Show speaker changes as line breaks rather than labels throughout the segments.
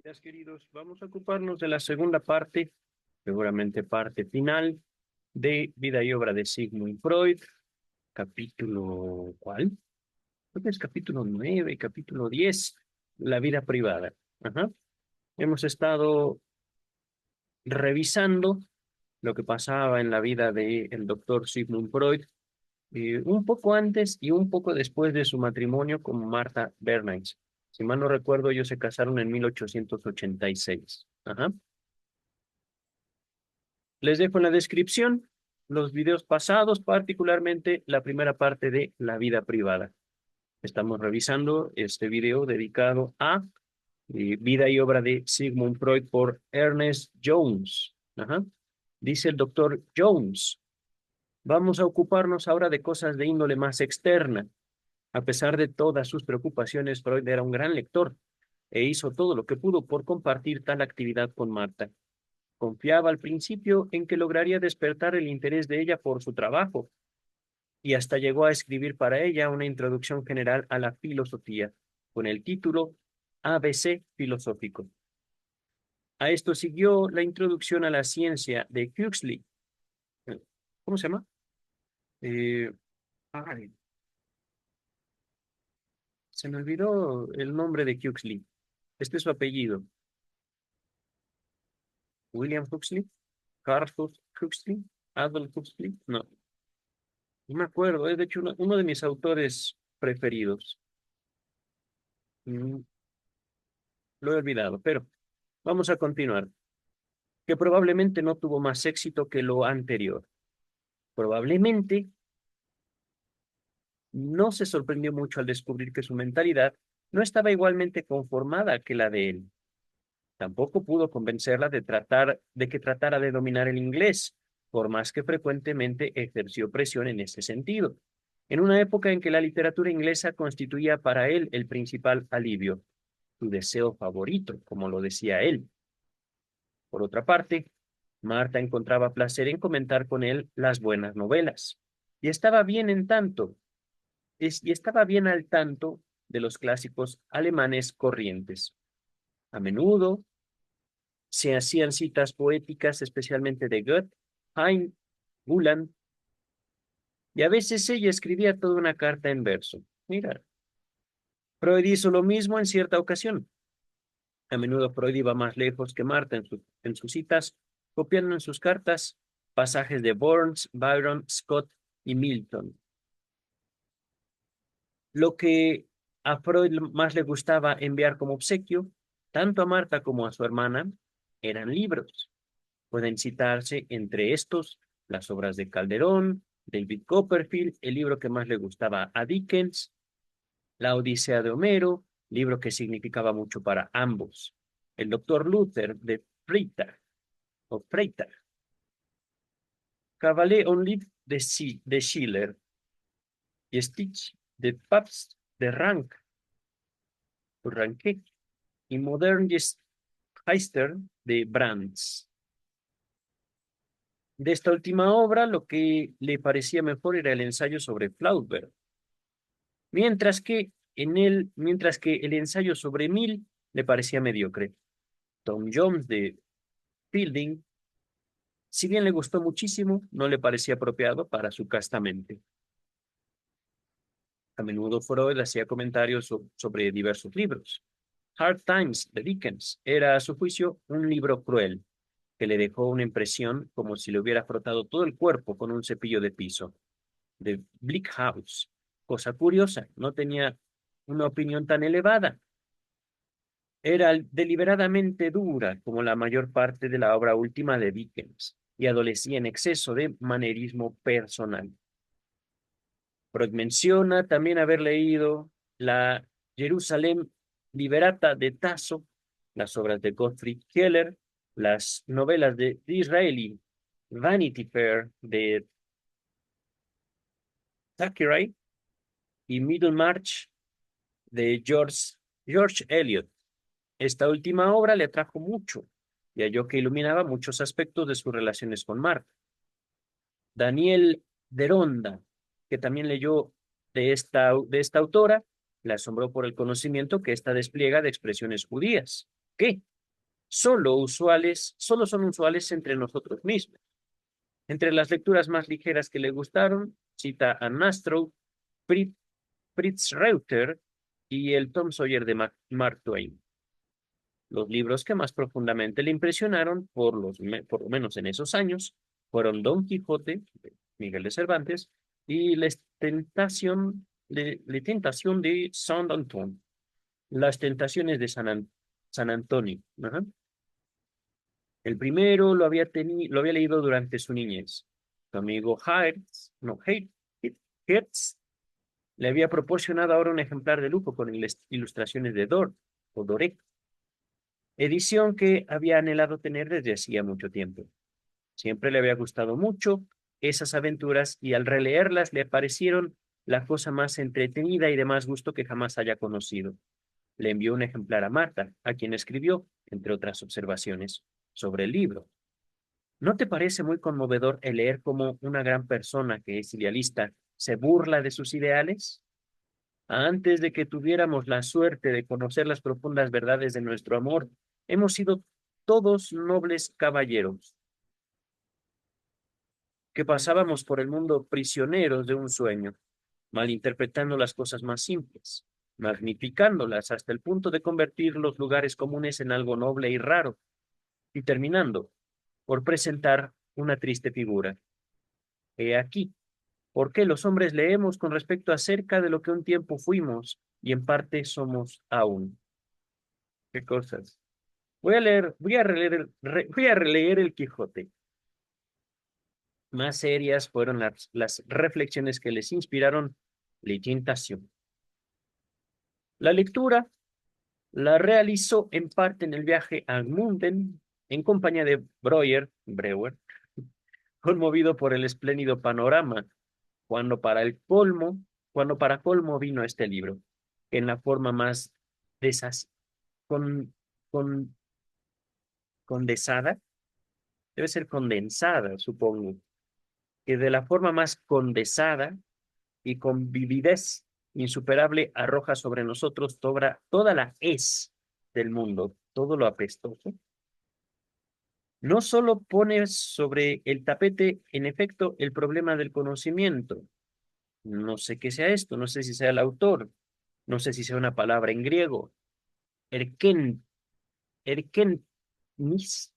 Gracias, queridos. Vamos a ocuparnos de la segunda parte, seguramente parte final, de Vida y obra de Sigmund Freud, capítulo, ¿cuál? Creo que es capítulo 9, capítulo 10, la vida privada. Ajá. Hemos estado revisando lo que pasaba en la vida del doctor Sigmund Freud, un poco antes y un poco después de su matrimonio con Martha Bernays. Si mal no recuerdo, ellos se casaron en 1886. Ajá. Les dejo en la descripción los videos pasados, particularmente la primera parte de la vida privada. Estamos revisando este video dedicado a vida y obra de Sigmund Freud por Ernest Jones. Ajá. Dice el doctor Jones, vamos a ocuparnos ahora de cosas de índole más externa. A pesar de todas sus preocupaciones, Freud era un gran lector e hizo todo lo que pudo por compartir tal actividad con Marta. Confiaba al principio en que lograría despertar el interés de ella por su trabajo, y hasta llegó a escribir para ella una introducción general a la filosofía, con el título ABC filosófico. A esto siguió la introducción a la ciencia de Huxley. ¿Cómo se llama? Eh, ay, se me olvidó el nombre de Huxley. Este es su apellido. William Huxley, Carl Huxley, Adolf Huxley. No, no me acuerdo. Es de hecho uno de mis autores preferidos. Mm, Lo he olvidado, pero vamos a continuar. Que probablemente no tuvo más éxito que lo anterior. Probablemente no se sorprendió mucho al descubrir que su mentalidad no estaba igualmente conformada que la de él. Tampoco pudo convencerla de que tratara de dominar el inglés, por más que frecuentemente ejerció presión en ese sentido, en una época en que la literatura inglesa constituía para él el principal alivio, su deseo favorito, como lo decía él. Por otra parte, Marta encontraba placer en comentar con él las buenas novelas, y estaba bien en tanto, y estaba bien al tanto de los clásicos alemanes corrientes. A menudo se hacían citas poéticas, especialmente de Goethe, Heine, Bulland, y a veces ella escribía toda una carta en verso. Mira, Freud hizo lo mismo en cierta ocasión. A menudo Freud iba más lejos que Marta en sus citas, copiando en sus cartas pasajes de Burns, Byron, Scott y Milton. Lo que a Freud más le gustaba enviar como obsequio, tanto a Marta como a su hermana, eran libros. Pueden citarse entre estos las obras de Calderón, David Copperfield, el libro que más le gustaba a Dickens, La Odisea de Homero, libro que significaba mucho para ambos, el Doctor Luther de Freitag, Cavalier on Live de Schiller y Stitch de Pabst de Ranke y Modern Geister de Brands. De esta última obra, lo que le parecía mejor era el ensayo sobre Flaubert, mientras que el ensayo sobre Mill le parecía mediocre. Tom Jones de Fielding, si bien le gustó muchísimo, no le parecía apropiado para su casta mente. A menudo Freud hacía comentarios sobre diversos libros. Hard Times de Dickens era, a su juicio, un libro cruel, que le dejó una impresión como si le hubiera frotado todo el cuerpo con un cepillo de piso. De Bleak House, cosa curiosa, no tenía una opinión tan elevada. Era deliberadamente dura como la mayor parte de la obra última de Dickens y adolecía en exceso de manerismo personal. Freud menciona también haber leído la Jerusalem Liberata de Tasso, las obras de Gottfried Keller, las novelas de Disraeli, Vanity Fair de Thackeray y Middlemarch de George Eliot. Esta última obra le atrajo mucho y halló que iluminaba muchos aspectos de sus relaciones con Marta. Daniel Deronda, que también leyó de esta autora, le asombró por el conocimiento que ésta despliega de expresiones judías, que, solo son usuales entre nosotros mismos. Entre las lecturas más ligeras que le gustaron, cita a Nastrow, Fritz Reuter y el Tom Sawyer de Mark Twain. Los libros que más profundamente le impresionaron, por lo menos en esos años, fueron Don Quijote, de Miguel de Cervantes, y La Tentación de Saint Antoine, Las Tentaciones de San Antonio. Ajá. El primero lo había leído durante su niñez. Su amigo Hertz le había proporcionado ahora un ejemplar de lujo con ilustraciones de Doré, edición que había anhelado tener desde hacía mucho tiempo. Siempre le había gustado mucho esas aventuras y al releerlas le parecieron la cosa más entretenida y de más gusto que jamás haya conocido. Le envió un ejemplar a Marta, a quien escribió, entre otras observaciones, sobre el libro. ¿No te parece muy conmovedor el leer cómo una gran persona que es idealista se burla de sus ideales? Antes de que tuviéramos la suerte de conocer las profundas verdades de nuestro amor, hemos sido todos nobles caballeros que pasábamos por el mundo prisioneros de un sueño, malinterpretando las cosas más simples, magnificándolas hasta el punto de convertir los lugares comunes en algo noble y raro, y terminando por presentar una triste figura. He aquí, por qué los hombres leemos con respecto acerca de lo que un tiempo fuimos y en parte somos aún. ¿Qué cosas? Voy a releer el Quijote. Más serias fueron las reflexiones que les inspiraron la tentación. La lectura la realizó en parte en el viaje a Gmunden en compañía de Breuer, conmovido por el espléndido panorama, cuando para el colmo, cuando para colmo vino este libro, que en la forma más desas, con, con, condensada, debe ser condensada, supongo, que de la forma más condensada y con vividez insuperable arroja sobre nosotros toda la del mundo, todo lo apestoso. No solo pone sobre el tapete, en efecto, el problema del conocimiento. No sé qué sea esto, no sé si sea el autor, no sé si sea una palabra en griego. Erken, erkennis.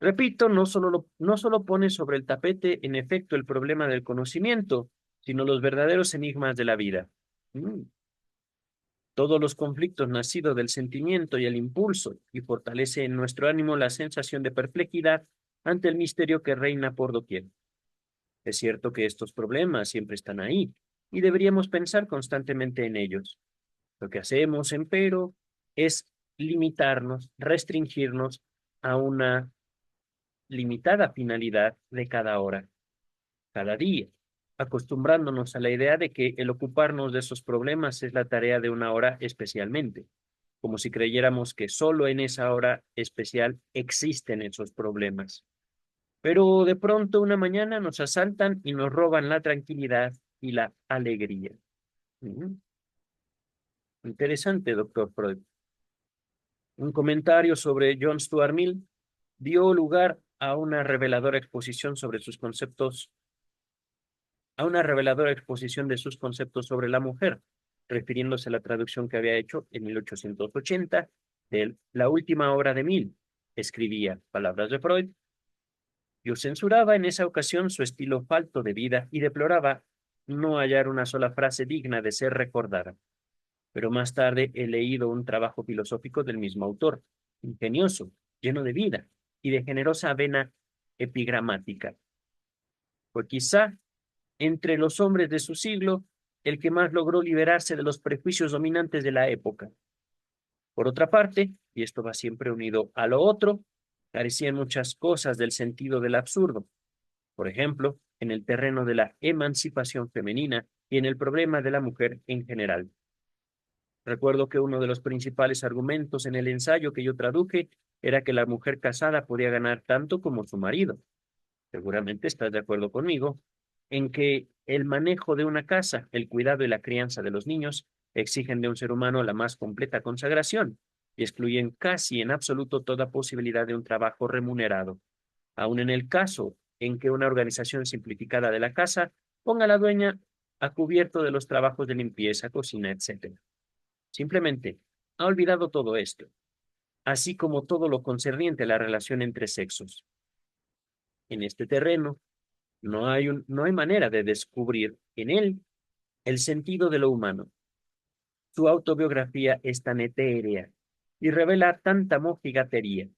Repito, no solo pone sobre el tapete, en efecto, el problema del conocimiento, sino los verdaderos enigmas de la vida. Mm. Todos los conflictos nacidos del sentimiento y el impulso, y fortalece en nuestro ánimo la sensación de perplejidad ante el misterio que reina por doquier. Es cierto que estos problemas siempre están ahí, y deberíamos pensar constantemente en ellos. Lo que hacemos, empero, es limitarnos, restringirnos a una limitada finalidad de cada hora, cada día, acostumbrándonos a la idea de que el ocuparnos de esos problemas es la tarea de una hora especialmente, como si creyéramos que solo en esa hora especial existen esos problemas. Pero de pronto una mañana nos asaltan y nos roban la tranquilidad y la alegría. Ujú. Interesante, doctor Freud. Un comentario sobre John Stuart Mill dio lugar a una reveladora exposición sobre sus conceptos, a una reveladora exposición de sus conceptos sobre la mujer, refiriéndose a la traducción que había hecho en 1880 de la última obra de Mill. Escribía palabras de Freud. Yo censuraba en esa ocasión su estilo falto de vida y deploraba no hallar una sola frase digna de ser recordada. Pero más tarde he leído un trabajo filosófico del mismo autor, ingenioso, lleno de vida y de generosa vena epigramática. Fue quizá entre los hombres de su siglo el que más logró liberarse de los prejuicios dominantes de la época. Por otra parte, y esto va siempre unido a lo otro, carecían muchas cosas del sentido del absurdo. Por ejemplo, en el terreno de la emancipación femenina y en el problema de la mujer en general. Recuerdo que uno de los principales argumentos en el ensayo que yo traduje era que la mujer casada podía ganar tanto como su marido. Seguramente estás de acuerdo conmigo en que el manejo de una casa, el cuidado y la crianza de los niños exigen de un ser humano la más completa consagración, y excluyen casi en absoluto toda posibilidad de un trabajo remunerado, aun en el caso en que una organización simplificada de la casa ponga a la dueña a cubierto de los trabajos de limpieza, cocina, etc. Simplemente ha olvidado todo esto, así como todo lo concerniente a la relación entre sexos. En este terreno no hay manera de descubrir en él el sentido de lo humano. Su autobiografía es tan etérea y revela tanta mojigatería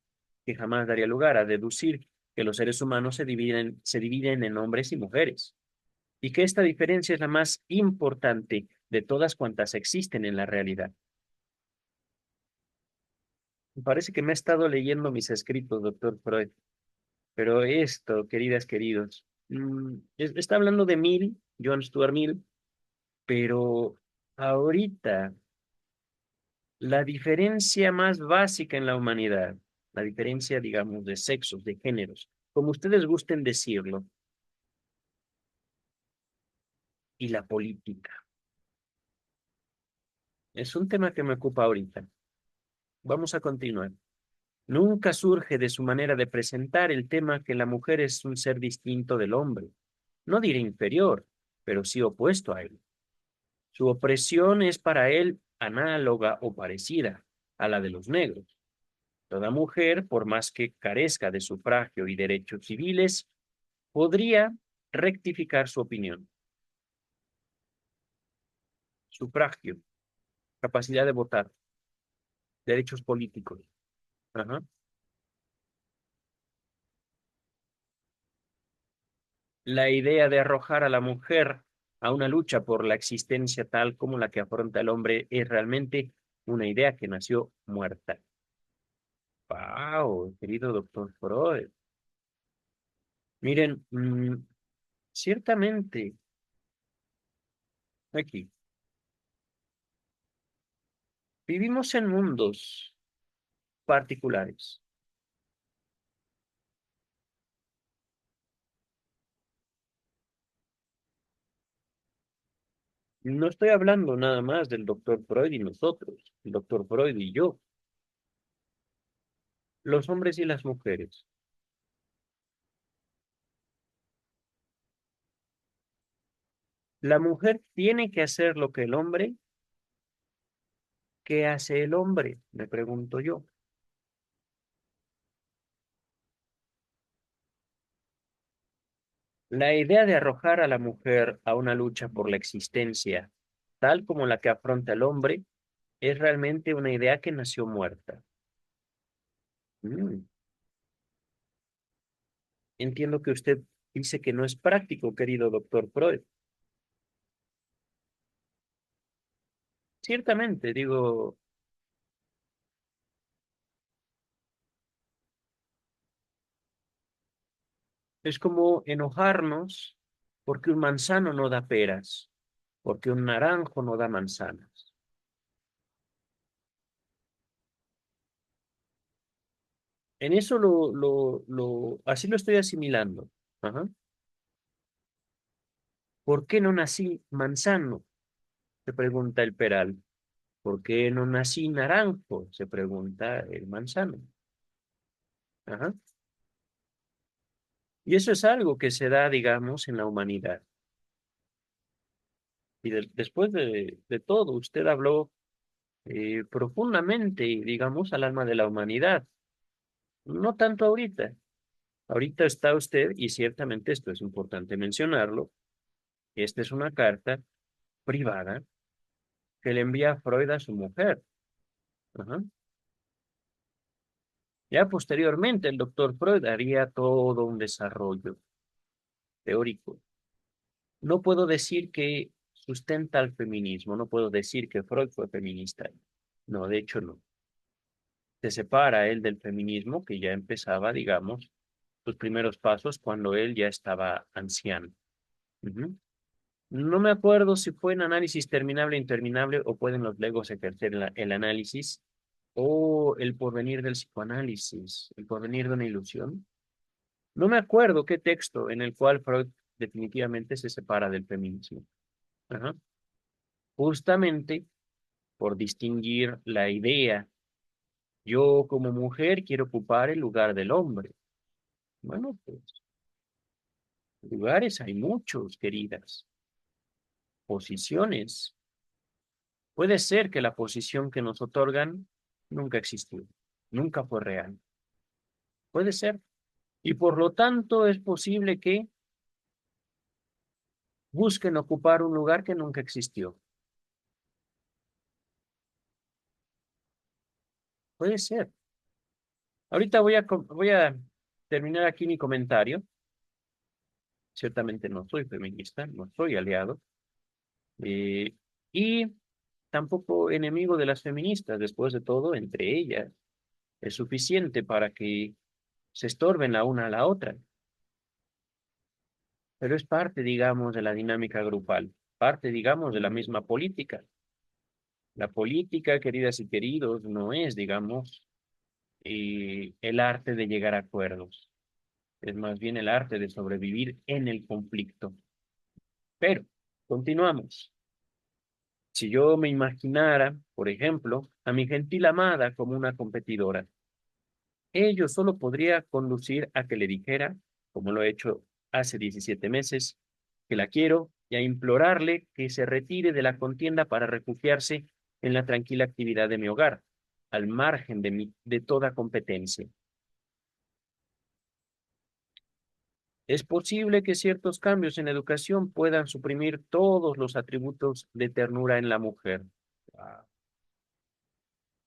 que jamás daría lugar a deducir que los seres humanos se dividen en hombres y mujeres, y que esta diferencia es la más importante de todas cuantas existen en la realidad. Me parece que me he estado leyendo mis escritos, doctor Freud, pero esto, queridas, queridos, está hablando de Mill, John Stuart Mill, pero ahorita la diferencia más básica en la humanidad, la diferencia, digamos, de sexos, de géneros, como ustedes gusten decirlo, y la política. Es un tema que me ocupa ahorita. Vamos a continuar. Nunca surge de su manera de presentar el tema que la mujer es un ser distinto del hombre. No diré inferior, pero sí opuesto a él. Su opresión es para él análoga o parecida a la de los negros. Toda mujer, por más que carezca de sufragio y derechos civiles, podría rectificar su opinión. Sufragio, capacidad de votar, derechos políticos. Ajá. La idea de arrojar a la mujer a una lucha por la existencia tal como la que afronta el hombre es realmente una idea que nació muerta. Wow, querido doctor Freud. Miren, ciertamente, aquí, vivimos en mundos particulares. No estoy hablando nada más del doctor Freud y nosotros, el doctor Freud y yo, los hombres y las mujeres. La mujer tiene que hacer lo que el hombre, ¿qué hace el hombre? Me pregunto yo. La idea de arrojar a la mujer a una lucha por la existencia, tal como la que afronta el hombre, es realmente una idea que nació muerta. Mm, Entiendo que usted dice que no es práctico, querido doctor Freud. Ciertamente, digo, es como enojarnos porque un manzano no da peras, porque un naranjo no da manzanas. En eso así lo estoy asimilando. Ajá. ¿Por qué no nací manzano? Se pregunta el peral. ¿Por qué no nací naranjo? Se pregunta el manzano. Ajá. Y eso es algo que se da, digamos, en la humanidad. Y después de todo, usted habló profundamente, digamos, al alma de la humanidad. No tanto ahorita. Ahorita está usted, y ciertamente esto es importante mencionarlo, esta es una carta privada que le envía Freud a su mujer. Ajá. Ya posteriormente el doctor Freud haría todo un desarrollo teórico. No puedo decir que sustenta al feminismo, no puedo decir que Freud fue feminista. No, de hecho no. Se separa él del feminismo que ya empezaba, digamos, sus primeros pasos cuando él ya estaba anciano. Ujú. No me acuerdo si fue en análisis terminable e interminable o pueden los legos ejercer el análisis o el porvenir del psicoanálisis, el porvenir de una ilusión. No me acuerdo qué texto en el cual Freud definitivamente se separa del feminismo. Ajá. Justamente por distinguir la idea. Yo como mujer quiero ocupar el lugar del hombre. Bueno, pues lugares hay muchos, queridas. Posiciones. Puede ser que la posición que nos otorgan nunca existió, nunca fue real. Puede ser. Y por lo tanto es posible que busquen ocupar un lugar que nunca existió. Puede ser. Ahorita voy a terminar aquí mi comentario. Ciertamente no soy feminista, no soy aliado, eh, y tampoco enemigo de las feministas. Después de todo, entre ellas es suficiente para que se estorben la una a la otra. Pero es parte, digamos, de la dinámica grupal, parte, digamos, de la misma política. La política, queridas y queridos, no es, digamos, el arte de llegar a acuerdos, es más bien el arte de sobrevivir en el conflicto. Pero, continuamos. Si yo me imaginara, por ejemplo, a mi gentil amada como una competidora, ello solo podría conducir a que le dijera, como lo he hecho hace 17 meses, que la quiero y a implorarle que se retire de la contienda para refugiarse en la tranquila actividad de mi hogar, al margen de toda competencia. Es posible que ciertos cambios en la educación puedan suprimir todos los atributos de ternura en la mujer,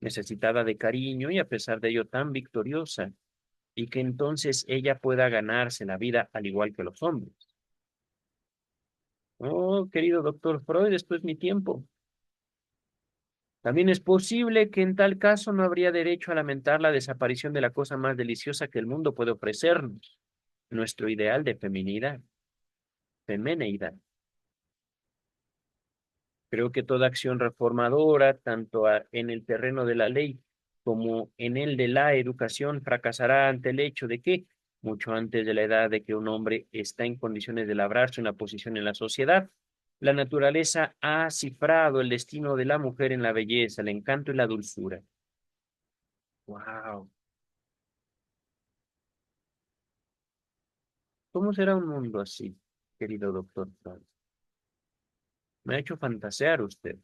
necesitada de cariño y a pesar de ello tan victoriosa, y que entonces ella pueda ganarse la vida al igual que los hombres. Oh, querido doctor Freud, esto es mi tiempo. También es posible que en tal caso no habría derecho a lamentar la desaparición de la cosa más deliciosa que el mundo puede ofrecernos, nuestro ideal de feminidad, femeneidad. Creo que toda acción reformadora, tanto en el terreno de la ley como en el de la educación, fracasará ante el hecho de que, mucho antes de la edad de que un hombre está en condiciones de labrarse una posición en la sociedad, la naturaleza ha cifrado el destino de la mujer en la belleza, el encanto y la dulzura. Wow, ¿cómo será un mundo así, querido doctor Franz? Me ha hecho fantasear usted.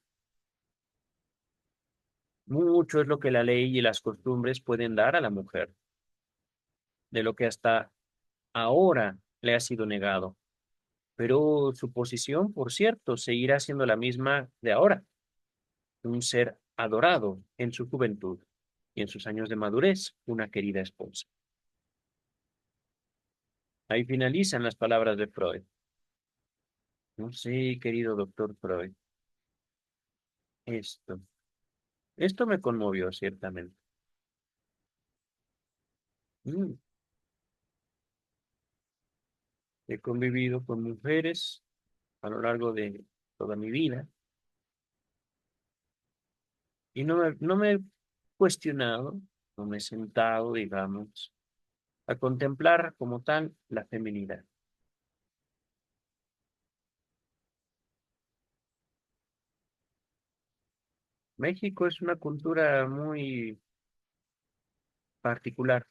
Mucho es lo que la ley y las costumbres pueden dar a la mujer, de lo que hasta ahora le ha sido negado. Pero su posición, por cierto, seguirá siendo la misma de ahora, un ser adorado en su juventud y en sus años de madurez, una querida esposa. Ahí finalizan las palabras de Freud. No sé, querido doctor Freud, esto, esto me conmovió ciertamente. Mm, He convivido con mujeres a lo largo de toda mi vida y no me he cuestionado, no me he sentado, digamos, a contemplar como tal la feminidad. México es una cultura muy particular,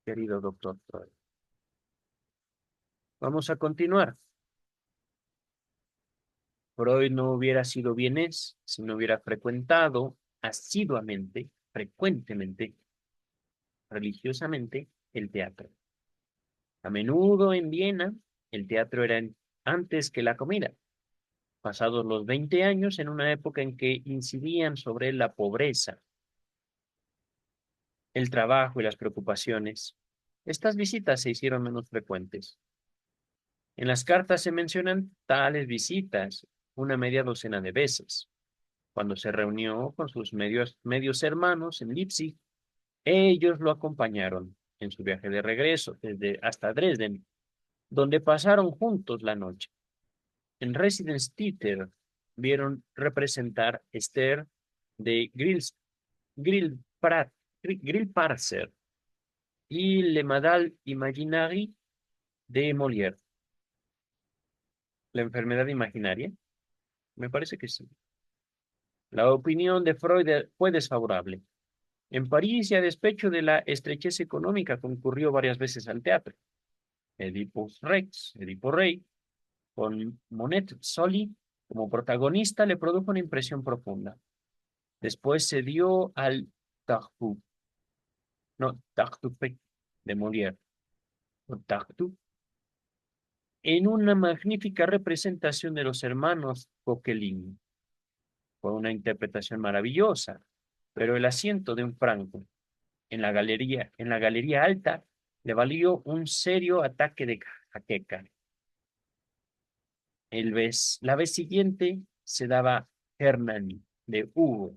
querido doctor Freud. Vamos a continuar. Freud no hubiera sido vienés si no hubiera frecuentado asiduamente, frecuentemente, religiosamente, el teatro. A menudo en Viena, el teatro era antes que la comida. Pasados los 20 años, en una época en que incidían sobre la pobreza, el trabajo y las preocupaciones, estas visitas se hicieron menos frecuentes. En las cartas se mencionan tales visitas una media docena de veces. Cuando se reunió con sus medios hermanos en Leipzig, ellos lo acompañaron en su viaje de regreso desde hasta Dresden, donde pasaron juntos la noche. En Residence Theater vieron representar Esther de Grillparzer y Le Madal Imaginaire de Molière. ¿La enfermedad imaginaria? Me parece que sí. La opinión de Freud fue desfavorable. En París, y a despecho de la estrechez económica, concurrió varias veces al teatro. Edipo Rey, con Monet Soli como protagonista, le produjo una impresión profunda. Después se dio al Tartuffe, no, Tartuffe de Molière, o Tartuffe, en una magnífica representación de los hermanos Coquelin. Fue una interpretación maravillosa, pero el asiento de un franco en la galería alta, le valió un serio ataque de jaqueca. La vez siguiente se daba Hernani de Hugo,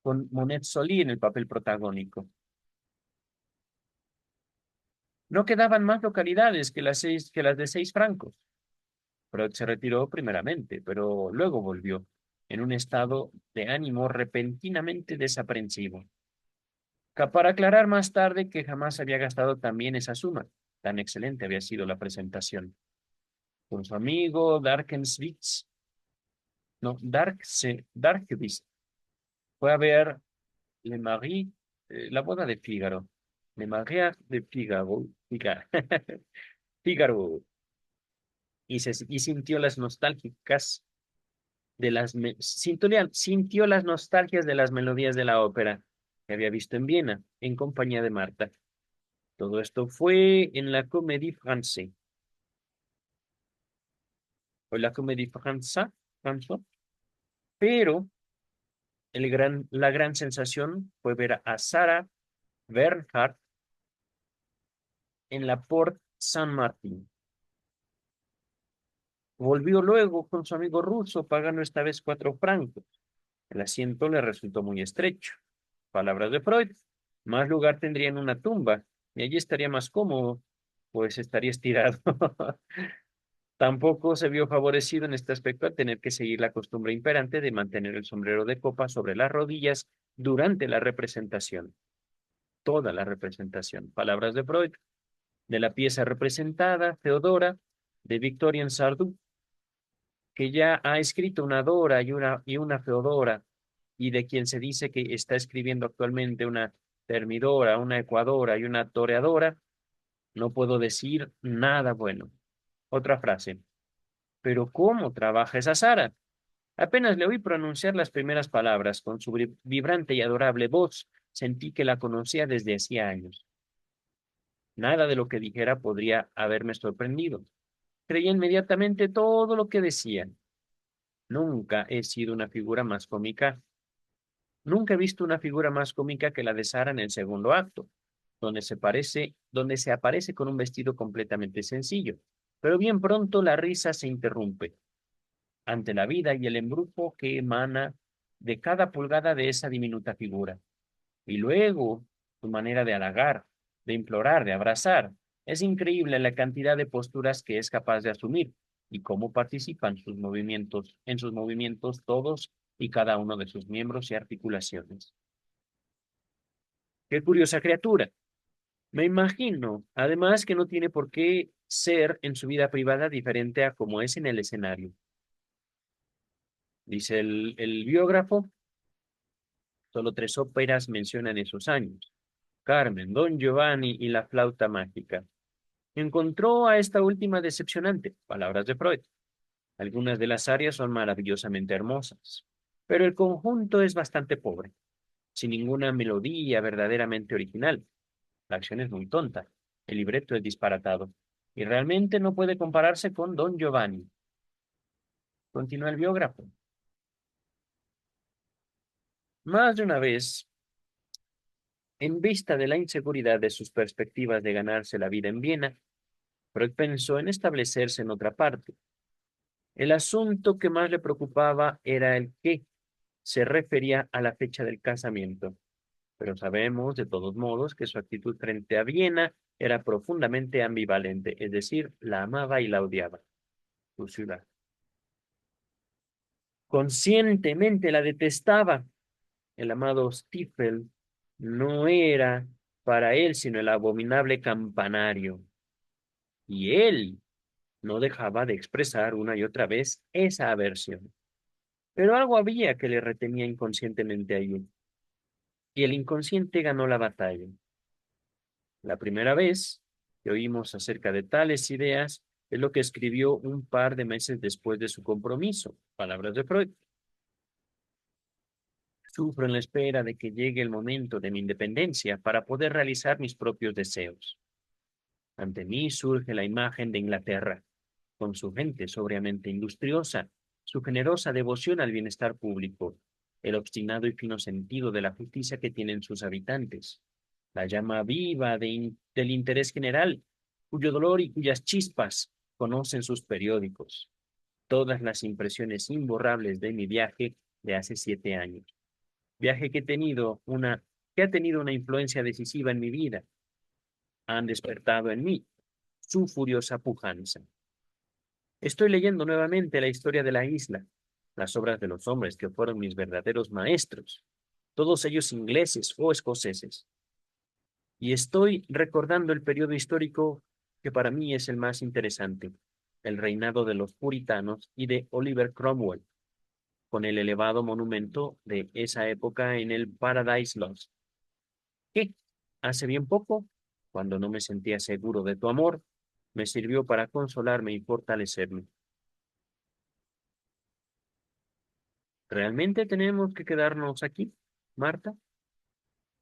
con Monet Solí en el papel protagónico. No quedaban más localidades que las de 6 francos. Freud se retiró primeramente, pero luego volvió, en un estado de ánimo repentinamente desaprensivo. Para aclarar más tarde que jamás había gastado también esa suma. Tan excelente había sido la presentación. Con su amigo Darkenswitz, no, Darkvist, fue a ver Le Marie, la boda de Fígaro. Le Mariage de Fígaro, Fígaro, y sintió las nostálgicas sintió las nostalgias de las melodías de la ópera que había visto en Viena, en compañía de Marta. Todo esto fue en la Comédie Française, o la Comédie Française, pero la gran sensación fue ver a Sarah Bernhardt en la Porte Saint-Martin. Volvió luego con su amigo ruso, pagando esta vez 4 francos. El asiento le resultó muy estrecho. Palabras de Freud, más lugar tendría en una tumba, y allí estaría más cómodo, pues estaría estirado. Tampoco se vio favorecido en este aspecto al tener que seguir la costumbre imperante de mantener el sombrero de copa sobre las rodillas durante la representación, toda la representación. Palabras de Freud, de la pieza representada, Theodora, de Victorien Sardou, que ya ha escrito una Dora y una Feodora, y de quien se dice que está escribiendo actualmente una Termidora, una Ecuadora y una Toreadora, no puedo decir nada bueno. Otra frase. Pero ¿cómo trabaja esa Sara? Apenas le oí pronunciar las primeras palabras con su vibrante y adorable voz, sentí que la conocía desde hacía años. Nada de lo que dijera podría haberme sorprendido. Creí inmediatamente todo lo que decía. Nunca he sido una figura más cómica. Nunca he visto una figura más cómica que la de Sara en el segundo acto, donde se aparece con un vestido completamente sencillo. Pero bien pronto la risa se interrumpe ante la vida y el embrujo que emana de cada pulgada de esa diminuta figura. Y luego, su manera de halagar, de implorar, de abrazar. Es increíble la cantidad de posturas que es capaz de asumir y cómo participan en sus movimientos todos y cada uno de sus miembros y articulaciones. Qué curiosa criatura. Me imagino, además, que no tiene por qué ser en su vida privada diferente a como es en el escenario. Dice el biógrafo, solo 3 óperas mencionan esos años: Carmen, Don Giovanni y La flauta mágica. Encontró a esta última decepcionante, palabras de Freud. Algunas de las áreas son maravillosamente hermosas, pero el conjunto es bastante pobre, sin ninguna melodía verdaderamente original. La acción es muy tonta, el libreto es disparatado, y realmente no puede compararse con Don Giovanni. Continúa el biógrafo. Más de una vez, en vista de la inseguridad de sus perspectivas de ganarse la vida en Viena, Freud pensó en establecerse en otra parte. El asunto que más le preocupaba era el qué, se refería a la fecha del casamiento, pero sabemos de todos modos que su actitud frente a Viena era profundamente ambivalente, es decir, la amaba y la odiaba, su ciudad. Conscientemente la detestaba. El amado Stiefel no era para él sino el abominable campanario, y él no dejaba de expresar una y otra vez esa aversión. Pero algo había que le retenía inconscientemente allí. y el inconsciente ganó la batalla. La primera vez que oímos acerca de tales ideas es lo que escribió un par de meses después de su compromiso. Palabras de Freud. Sufro en la espera de que llegue el momento de mi independencia para poder realizar mis propios deseos. Ante mí surge la imagen de Inglaterra, con su gente sobriamente industriosa, su generosa devoción al bienestar público, el obstinado y fino sentido de la justicia que tienen sus habitantes, la llama viva del interés general, cuyo dolor y cuyas chispas conocen sus periódicos, todas las impresiones imborrables de mi viaje de hace 7 años, viaje que ha tenido una influencia decisiva en mi vida, han despertado en mí su furiosa pujanza. Estoy leyendo nuevamente la historia de la isla, las obras de los hombres que fueron mis verdaderos maestros, todos ellos ingleses o escoceses, y estoy recordando el periodo histórico que para mí es el más interesante, el reinado de los puritanos y de Oliver Cromwell, con el elevado monumento de esa época en el Paradise Lost, que, hace bien poco, cuando no me sentía seguro de tu amor, me sirvió para consolarme y fortalecerme. ¿Realmente tenemos que quedarnos aquí, Marta?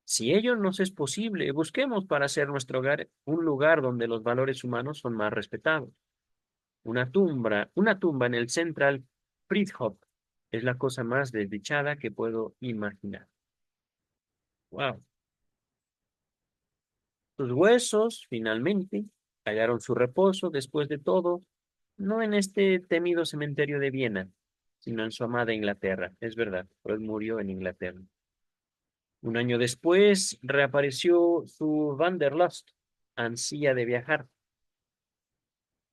Si ello nos es posible, busquemos para hacer nuestro hogar un lugar donde los valores humanos son más respetados. Una tumba en el Central Friedhof es la cosa más desdichada que puedo imaginar. Wow. Sus huesos, finalmente, hallaron su reposo después de todo, no en este temido cementerio de Viena, sino en su amada Inglaterra. Es verdad, Freud murió en Inglaterra. Un año después reapareció su Wanderlust, ansía de viajar.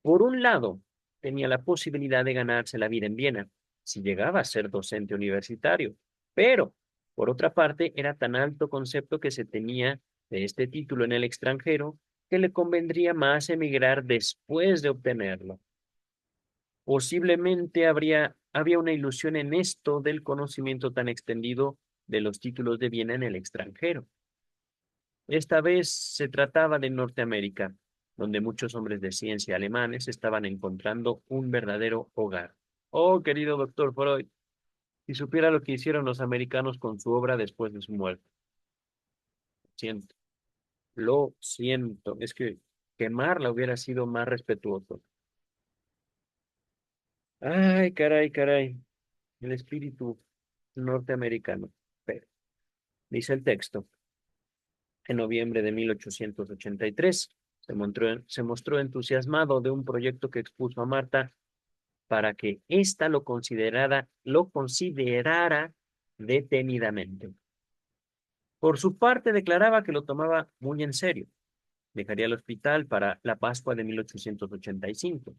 Por un lado, tenía la posibilidad de ganarse la vida en Viena, si llegaba a ser docente universitario, pero, por otra parte, era tan alto concepto que se tenía de este título en el extranjero que le convendría más emigrar después de obtenerlo. Posiblemente había una ilusión en esto del conocimiento tan extendido de los títulos de Viena en el extranjero. Esta vez se trataba de Norteamérica, donde muchos hombres de ciencia alemanes estaban encontrando un verdadero hogar. Oh, querido doctor Freud, si supiera lo que hicieron los americanos con su obra después de su muerte. Siento, lo siento. Es que quemarla hubiera sido más respetuoso. Ay, caray, caray. El espíritu norteamericano. Pero, dice el texto. En noviembre de 1883, se mostró entusiasmado de un proyecto que expuso a Marta para que ésta lo considerara detenidamente. Por su parte, declaraba que lo tomaba muy en serio. Dejaría el hospital para la Pascua de 1885.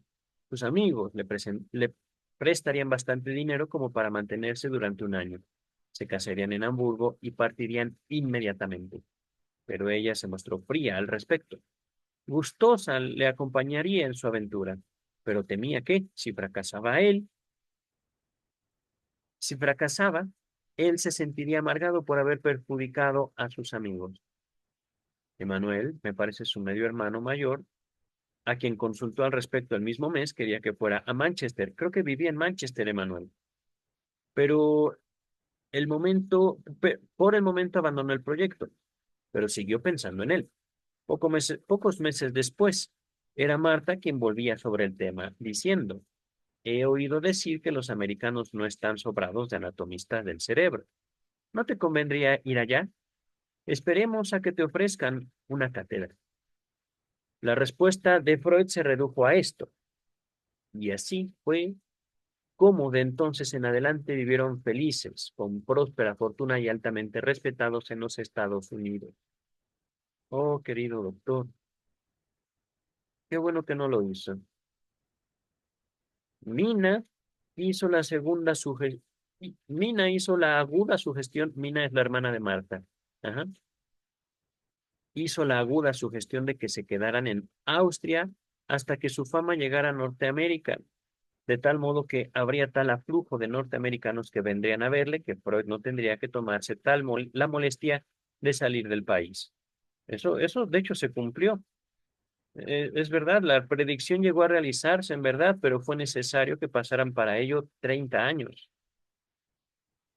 Sus amigos le prestarían bastante dinero como para mantenerse durante un año. Se casarían en Hamburgo y partirían inmediatamente. Pero ella se mostró fría al respecto. Gustosa le acompañaría en su aventura, pero temía que, si fracasaba, él se sentiría amargado por haber perjudicado a sus amigos. Emanuel, me parece su medio hermano mayor, a quien consultó al respecto el mismo mes, quería que fuera a Manchester. Creo que vivía en Manchester, Emanuel. Pero por el momento abandonó el proyecto, pero siguió pensando en él. Pocos meses después, era Marta quien volvía sobre el tema, diciendo, he oído decir que los americanos no están sobrados de anatomistas del cerebro. ¿No te convendría ir allá? Esperemos a que te ofrezcan una cátedra. La respuesta de Freud se redujo a esto, y así fue como de entonces en adelante vivieron felices, con próspera fortuna y altamente respetados en los Estados Unidos. Oh, querido doctor, qué bueno que no lo hizo. Mina hizo la segunda sugestión. Mina hizo la aguda sugestión. Mina es la hermana de Marta. Ajá. Hizo la aguda sugestión de que se quedaran en Austria hasta que su fama llegara a Norteamérica. de tal modo que habría tal aflujo de norteamericanos que vendrían a verle que Freud no tendría que tomarse la molestia de salir del país. Eso de hecho se cumplió. Es verdad, la predicción llegó a realizarse en verdad, pero fue necesario que pasaran para ello 30 años.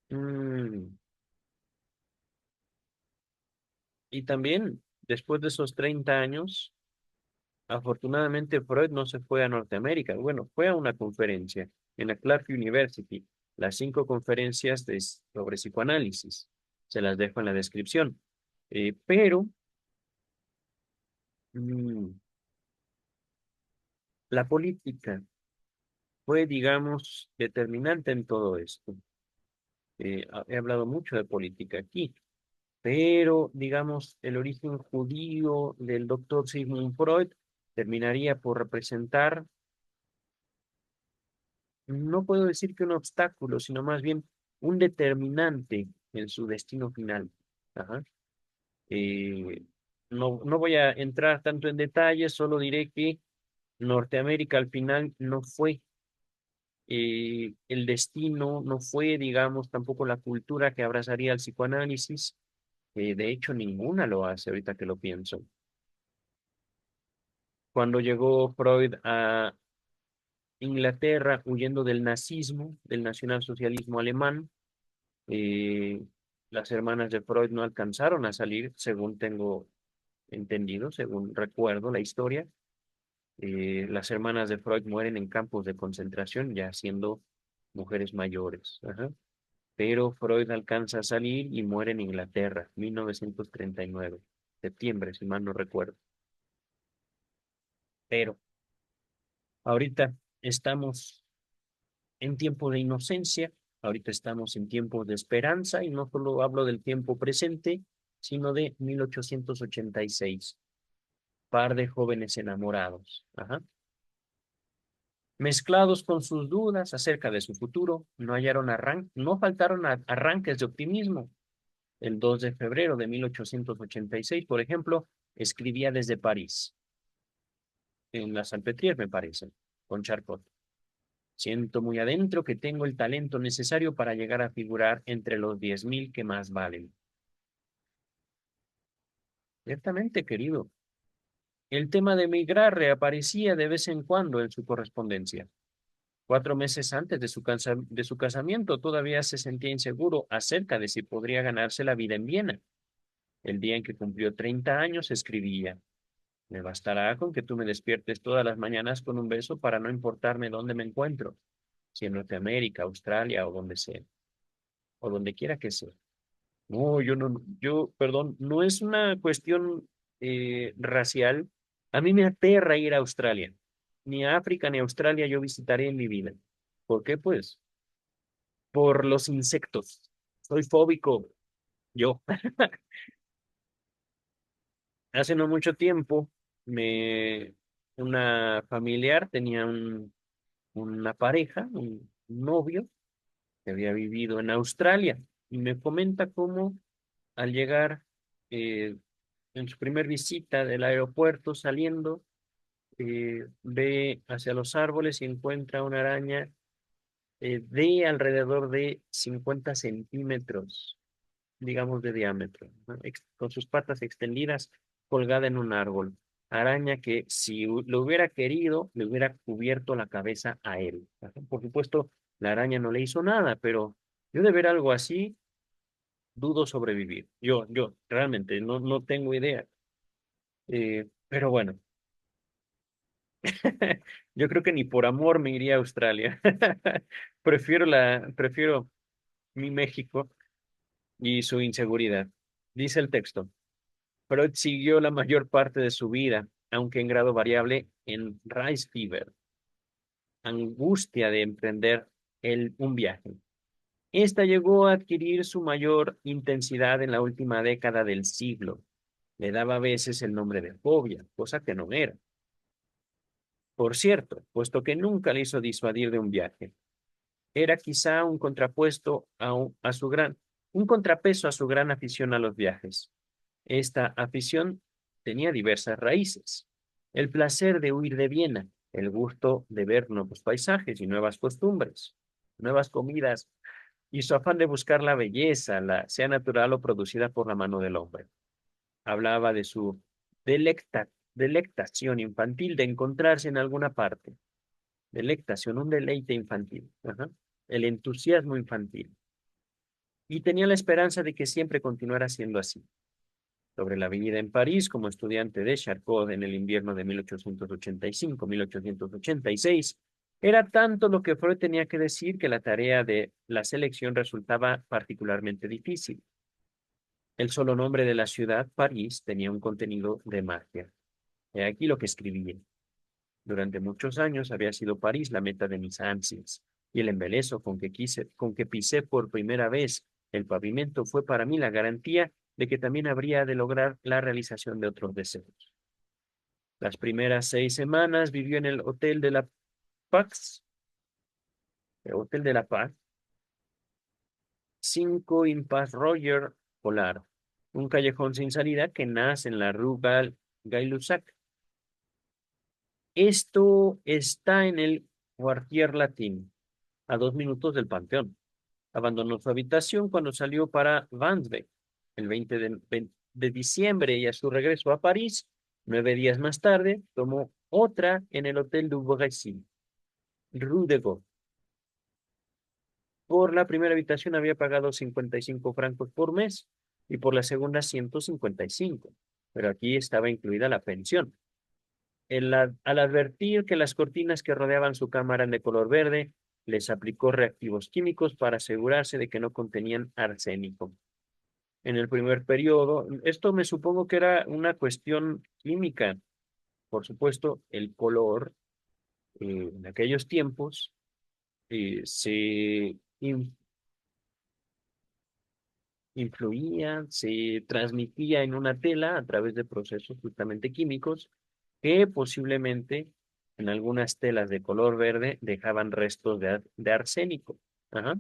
Mm, Y también, después de esos 30 años, afortunadamente Freud no se fue a Norteamérica. Bueno, fue a una conferencia en la Clark University, las 5 conferencias sobre psicoanálisis. Se las dejo en la descripción. Pero mm, la política fue, digamos, determinante en todo esto. He hablado mucho de política aquí, pero, digamos, el origen judío del doctor Sigmund Freud terminaría por representar, no puedo decir que un obstáculo, sino más bien un determinante en su destino final. Ajá. Eh, no voy a entrar tanto en detalles, solo diré que Norteamérica al final no fue el destino, no fue, digamos, tampoco la cultura que abrazaría el psicoanálisis. De hecho, ninguna lo hace ahorita que lo pienso. Cuando llegó Freud a Inglaterra huyendo del nazismo, del nacionalsocialismo alemán, eh, las hermanas de Freud no alcanzaron a salir, según tengo entendido, según recuerdo la historia. Las hermanas de Freud mueren en campos de concentración, ya siendo mujeres mayores. Ajá. Pero Freud alcanza a salir y muere en Inglaterra, 1939, septiembre, si mal no recuerdo. Pero ahorita estamos en tiempo de inocencia, ahorita estamos en tiempos de esperanza y no solo hablo del tiempo presente, sino de 1886, par de jóvenes enamorados. Ajá. Mezclados con sus dudas acerca de su futuro, no faltaron arranques de optimismo. El 2 de febrero de 1886, por ejemplo, escribía desde París, en la Salpêtrière, me parece, con Charcot. Siento muy adentro que tengo el talento necesario para llegar a figurar entre los 10.000 que más valen. Ciertamente, querido. El tema de emigrar reaparecía de vez en cuando en su correspondencia. 4 meses antes de su casamiento, todavía se sentía inseguro acerca de si podría ganarse la vida en Viena. El día en que cumplió 30 años, escribía: me bastará con que tú me despiertes todas las mañanas con un beso para no importarme dónde me encuentro, si en Norteamérica, Australia o donde sea, o donde quiera que sea. No, perdón, no es una cuestión racial. A mí me aterra ir a Australia. Ni a África ni a Australia yo visitaré en mi vida. ¿Por qué? Pues por los insectos. Soy fóbico. Yo. Hace no mucho tiempo, me, una familiar tenía una pareja, un novio, que había vivido en Australia. Y me comenta cómo al llegar eh, en su primer visita del aeropuerto saliendo, ve hacia los árboles y encuentra una araña de alrededor de 50 centímetros, digamos, de diámetro, ¿no? Con sus patas extendidas, colgada en un árbol. Araña que si lo hubiera querido, le hubiera cubierto la cabeza a él. Ajá. Por supuesto, la araña no le hizo nada, pero yo de ver algo así, dudo sobrevivir. Yo realmente no tengo idea. Pero bueno, yo creo que ni por amor me iría a Australia. Prefiero mi México y su inseguridad. Dice el texto: Freud siguió la mayor parte de su vida, aunque en grado variable, en Rice Fever, angustia de emprender un viaje. Esta llegó a adquirir su mayor intensidad en la última década del siglo. Le daba a veces el nombre de fobia, cosa que no era. Por cierto, puesto que nunca le hizo disuadir de un viaje. Era quizá un contrapeso a su gran afición a los viajes. Esta afición tenía diversas raíces. El placer de huir de Viena, el gusto de ver nuevos paisajes y nuevas costumbres, nuevas comidas, y su afán de buscar la belleza, sea natural o producida por la mano del hombre. Hablaba de su delectación infantil de encontrarse en alguna parte. Delectación, un deleite infantil. Ajá. El entusiasmo infantil. Y tenía la esperanza de que siempre continuara siendo así. Sobre la vida en París como estudiante de Charcot en el invierno de 1885-1886, era tanto lo que Freud tenía que decir que la tarea de la selección resultaba particularmente difícil. El solo nombre de la ciudad, París, tenía un contenido de magia. He aquí lo que escribía. Durante muchos años había sido París la meta de mis ansias, y el embeleso con que pisé por primera vez el pavimento fue para mí la garantía de que también habría de lograr la realización de otros deseos. Las primeras 6 semanas vivió en el Hotel de la Paz, 5 Impasse Roger Polar, un callejón sin salida que nace en la Rue Gay-Lussac. Esto está en el Quartier Latin, a 2 minutos del Panteón. Abandonó su habitación cuando salió para Wandsbek el 20 de diciembre y a su regreso a París, 9 días más tarde, tomó otra en el Hotel du Brésil, Rue de Gaulle. Por la primera habitación había pagado 55 francos por mes y por la segunda 155, pero aquí estaba incluida la pensión. Al advertir que las cortinas que rodeaban su cama eran de color verde, les aplicó reactivos químicos para asegurarse de que no contenían arsénico. En el primer periodo, esto me supongo que era una cuestión química. Por supuesto, el color en aquellos tiempos se influía, se transmitía en una tela a través de procesos justamente químicos que posiblemente en algunas telas de color verde dejaban restos de arsénico. Ajá,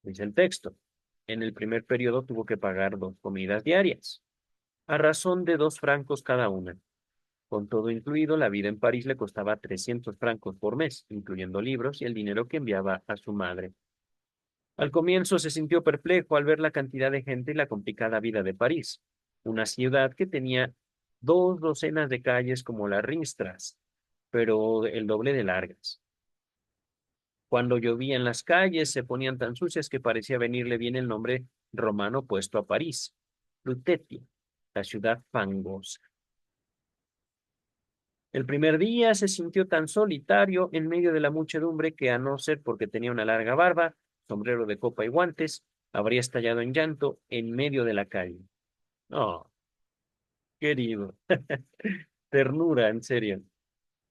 dice el texto. En el primer periodo tuvo que pagar 2 comidas diarias, a razón de 2 francos cada una. Con todo incluido, la vida en París le costaba 300 francos por mes, incluyendo libros y el dinero que enviaba a su madre. Al comienzo se sintió perplejo al ver la cantidad de gente y la complicada vida de París, una ciudad que tenía 2 docenas de calles como las Ringstrasse, pero el doble de largas. Cuando llovía en las calles se ponían tan sucias que parecía venirle bien el nombre romano puesto a París, Lutetia, la ciudad fangosa. El primer día se sintió tan solitario en medio de la muchedumbre que, a no ser porque tenía una larga barba, sombrero de copa y guantes, habría estallado en llanto en medio de la calle. Oh, querido, ternura, en serio.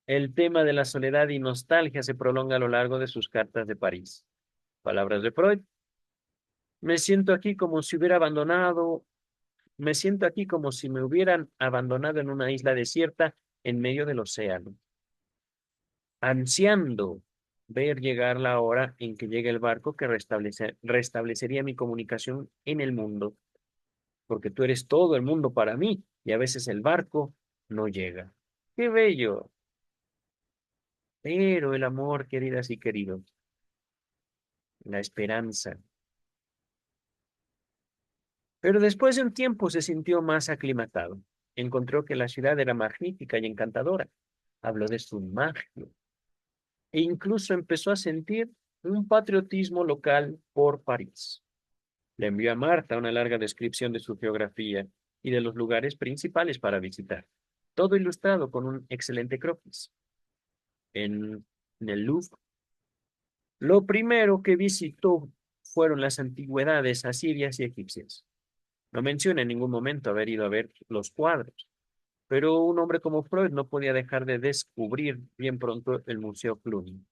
El tema de la soledad y nostalgia se prolonga a lo largo de sus cartas de París. Palabras de Freud. Me siento aquí como si hubiera abandonado, me siento aquí como si me hubieran abandonado en una isla desierta en medio del océano, ansiando ver llegar la hora en que llegue el barco que restablecería mi comunicación en el mundo, porque tú eres todo el mundo para mí y a veces el barco no llega. ¡Qué bello! Pero el amor, queridas y queridos, la esperanza. Pero después de un tiempo se sintió más aclimatado. Encontró que la ciudad era magnífica y encantadora. Habló de su magia e incluso empezó a sentir un patriotismo local por París. Le envió a Marta una larga descripción de su geografía y de los lugares principales para visitar, todo ilustrado con un excelente croquis. En, en el Louvre, lo primero que visitó fueron las antigüedades asirias y egipcias. No menciona en ningún momento haber ido a ver los cuadros, pero un hombre como Freud no podía dejar de descubrir bien pronto el Museo Cluny.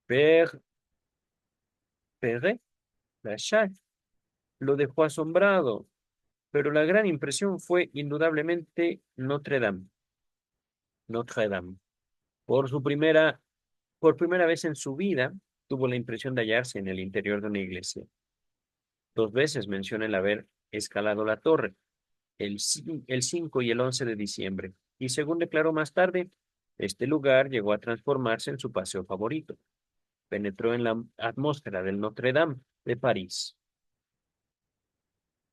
Père, Père Lachaise lo dejó asombrado, pero la gran impresión fue indudablemente Notre Dame. Notre Dame. Por su primera, por primera vez en su vida, tuvo la impresión de hallarse en el interior de una iglesia. 2 veces menciona el haber escalado la torre, el 5 y el 11 de diciembre, y según declaró más tarde, Este lugar llegó a transformarse en su paseo favorito. Penetró en la atmósfera del Notre Dame de París.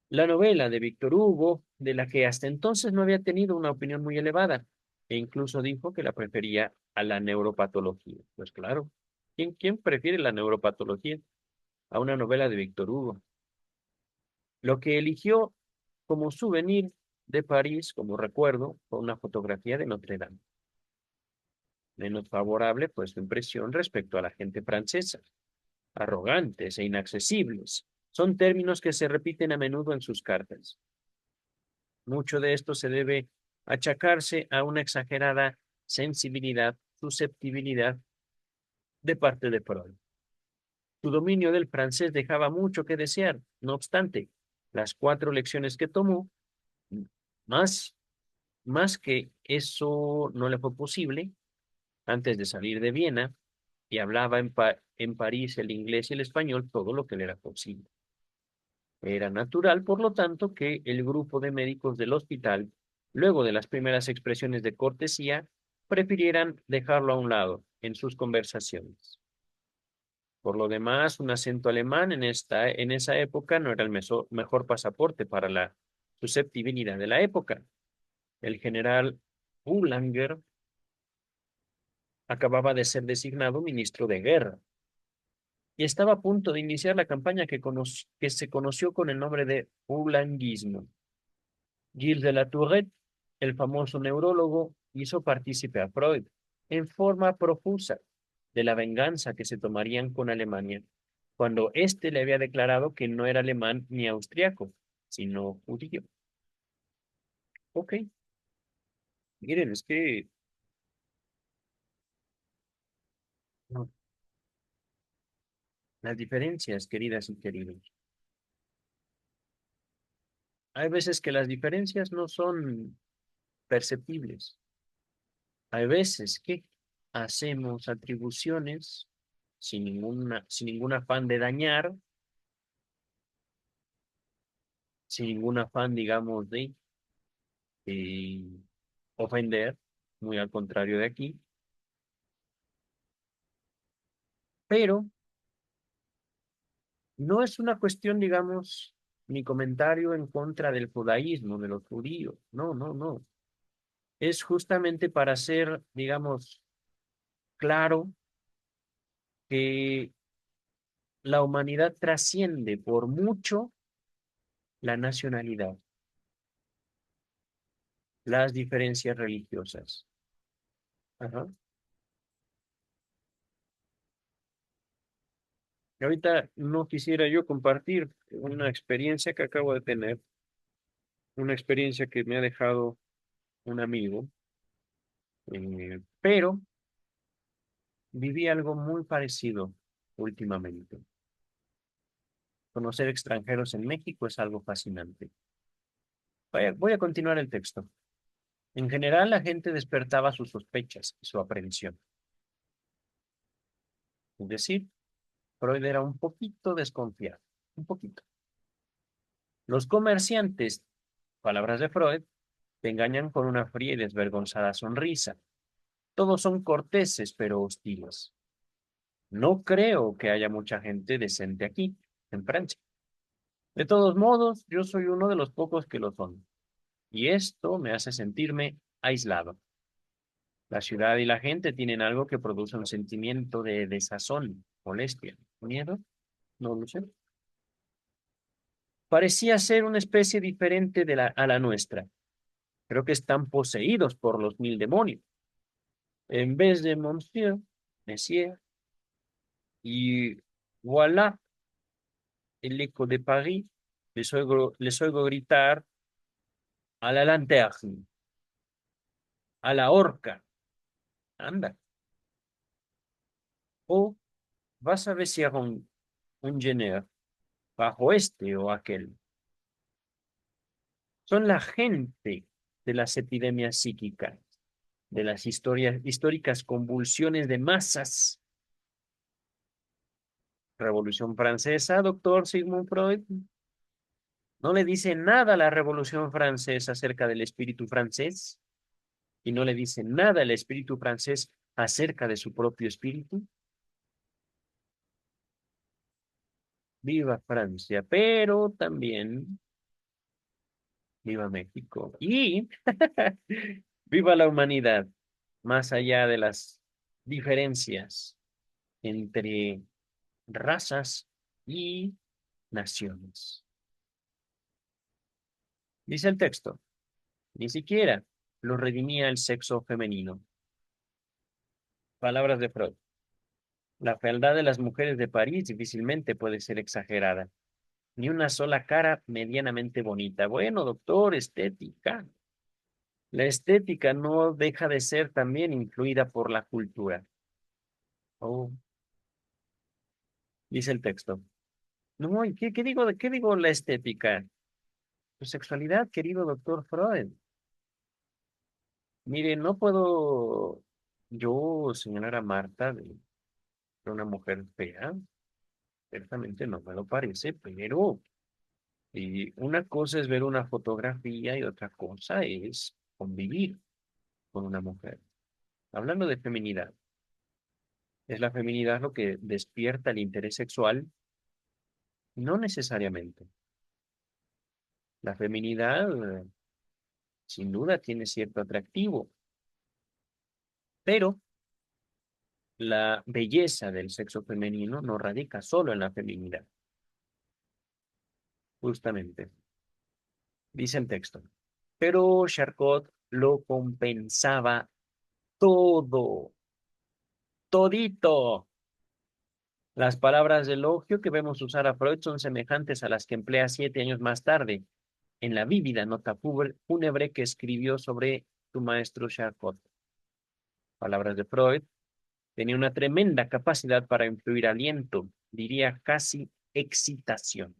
La novela de Víctor Hugo, de la que hasta entonces no había tenido una opinión muy elevada, e incluso dijo que la prefería a la neuropatología. Pues claro, ¿quién prefiere la neuropatología a una novela de Víctor Hugo? Lo que eligió como souvenir de París, como recuerdo, fue una fotografía de Notre Dame. Menos favorable fue su impresión respecto a la gente francesa. Arrogantes e inaccesibles son términos que se repiten a menudo en sus cartas. Mucho de esto se debe achacarse a una exagerada sensibilidad, susceptibilidad de parte de Freud. Su dominio del francés dejaba mucho que desear. No obstante, las 4 lecciones que tomó, más, más que eso no le fue posible antes de salir de Viena, y hablaba en París el inglés y el español todo lo que le era posible. Era natural, por lo tanto, que el grupo de médicos del hospital, luego de las primeras expresiones de cortesía, prefirieran dejarlo a un lado en sus conversaciones. Por lo demás, un acento alemán en esa época no era el mejor pasaporte para la susceptibilidad de la época. El general Boulanger acababa de ser designado ministro de guerra y estaba a punto de iniciar la campaña que se conoció con el nombre de Boulangismo. Gilles de la Tourette, el famoso neurólogo, hizo partícipe a Freud en forma profusa de la venganza que se tomarían con Alemania, cuando éste le había declarado que no era alemán ni austriaco, sino judío. Ok, miren, es que no, las diferencias, queridas y queridos. Hay veces que las diferencias no son perceptibles. Hay veces que hacemos atribuciones sin ningún afán de dañar, sin ningún afán, digamos, de eh, ofender, muy al contrario de aquí, pero no es una cuestión, digamos, mi comentario en contra del judaísmo, de los judíos, no, no, no. Es justamente para hacer, digamos, claro que la humanidad trasciende por mucho la nacionalidad, las diferencias religiosas. Ajá. Y ahorita no quisiera yo compartir una experiencia que acabo de tener, una experiencia que me ha dejado un amigo, pero viví algo muy parecido últimamente. Conocer extranjeros en México es algo fascinante. Voy a continuar el texto. En general, la gente despertaba sus sospechas y su aprehensión. Es decir, Freud era un poquito desconfiado, un poquito. Los comerciantes, palabras de Freud, te engañan con una fría y desvergonzada sonrisa. Todos son corteses, pero hostiles. No creo que haya mucha gente decente aquí, en Francia. De todos modos, yo soy uno de los pocos que lo son, y esto me hace sentirme aislado. La ciudad y la gente tienen algo que produce un sentimiento de desazón, molestia, miedo, no lo sé. Parecía ser una especie diferente a la nuestra. Creo que están poseídos por los 1000 demonios. En vez de Monsieur, Messier y voilà, el eco de París, les oigo gritar a la lanterne, a la horca. Anda. O vas a ver si hago un Jenner bajo este o aquel. Son la gente de las epidemias psíquicas, de las históricas convulsiones de masas. Revolución Francesa, doctor Sigmund Freud. No le dice nada a la Revolución Francesa acerca del espíritu francés. y no le dice nada el espíritu francés acerca de su propio espíritu. Viva Francia, pero también viva México y viva la humanidad, más allá de las diferencias entre razas y naciones. Dice el texto, ni siquiera lo redimía el sexo femenino. Palabras de Freud. La fealdad de las mujeres de París difícilmente puede ser exagerada. Ni una sola cara medianamente bonita. Bueno, doctor, estética. La estética no deja de ser también influida por la cultura. Oh, dice el texto. No, ¿y qué digo qué digo la estética? Tu sexualidad, querido doctor Freud. Mire, no puedo yo señalar a Marta de una mujer fea. Ciertamente no me lo parece, pero una cosa es ver una fotografía y otra cosa es convivir con una mujer. Hablando de feminidad, ¿es la feminidad lo que despierta el interés sexual? No necesariamente. La feminidad, sin duda, tiene cierto atractivo, pero la belleza del sexo femenino no radica solo en la feminidad, justamente. Dice el texto. Pero Charcot lo compensaba todo, todito. Las palabras de elogio que vemos usar a Freud son semejantes a las que emplea 7 años más tarde en la vívida nota fúnebre que escribió sobre su maestro Charcot. Palabras de Freud, tenía una tremenda capacidad para influir aliento, diría casi excitación,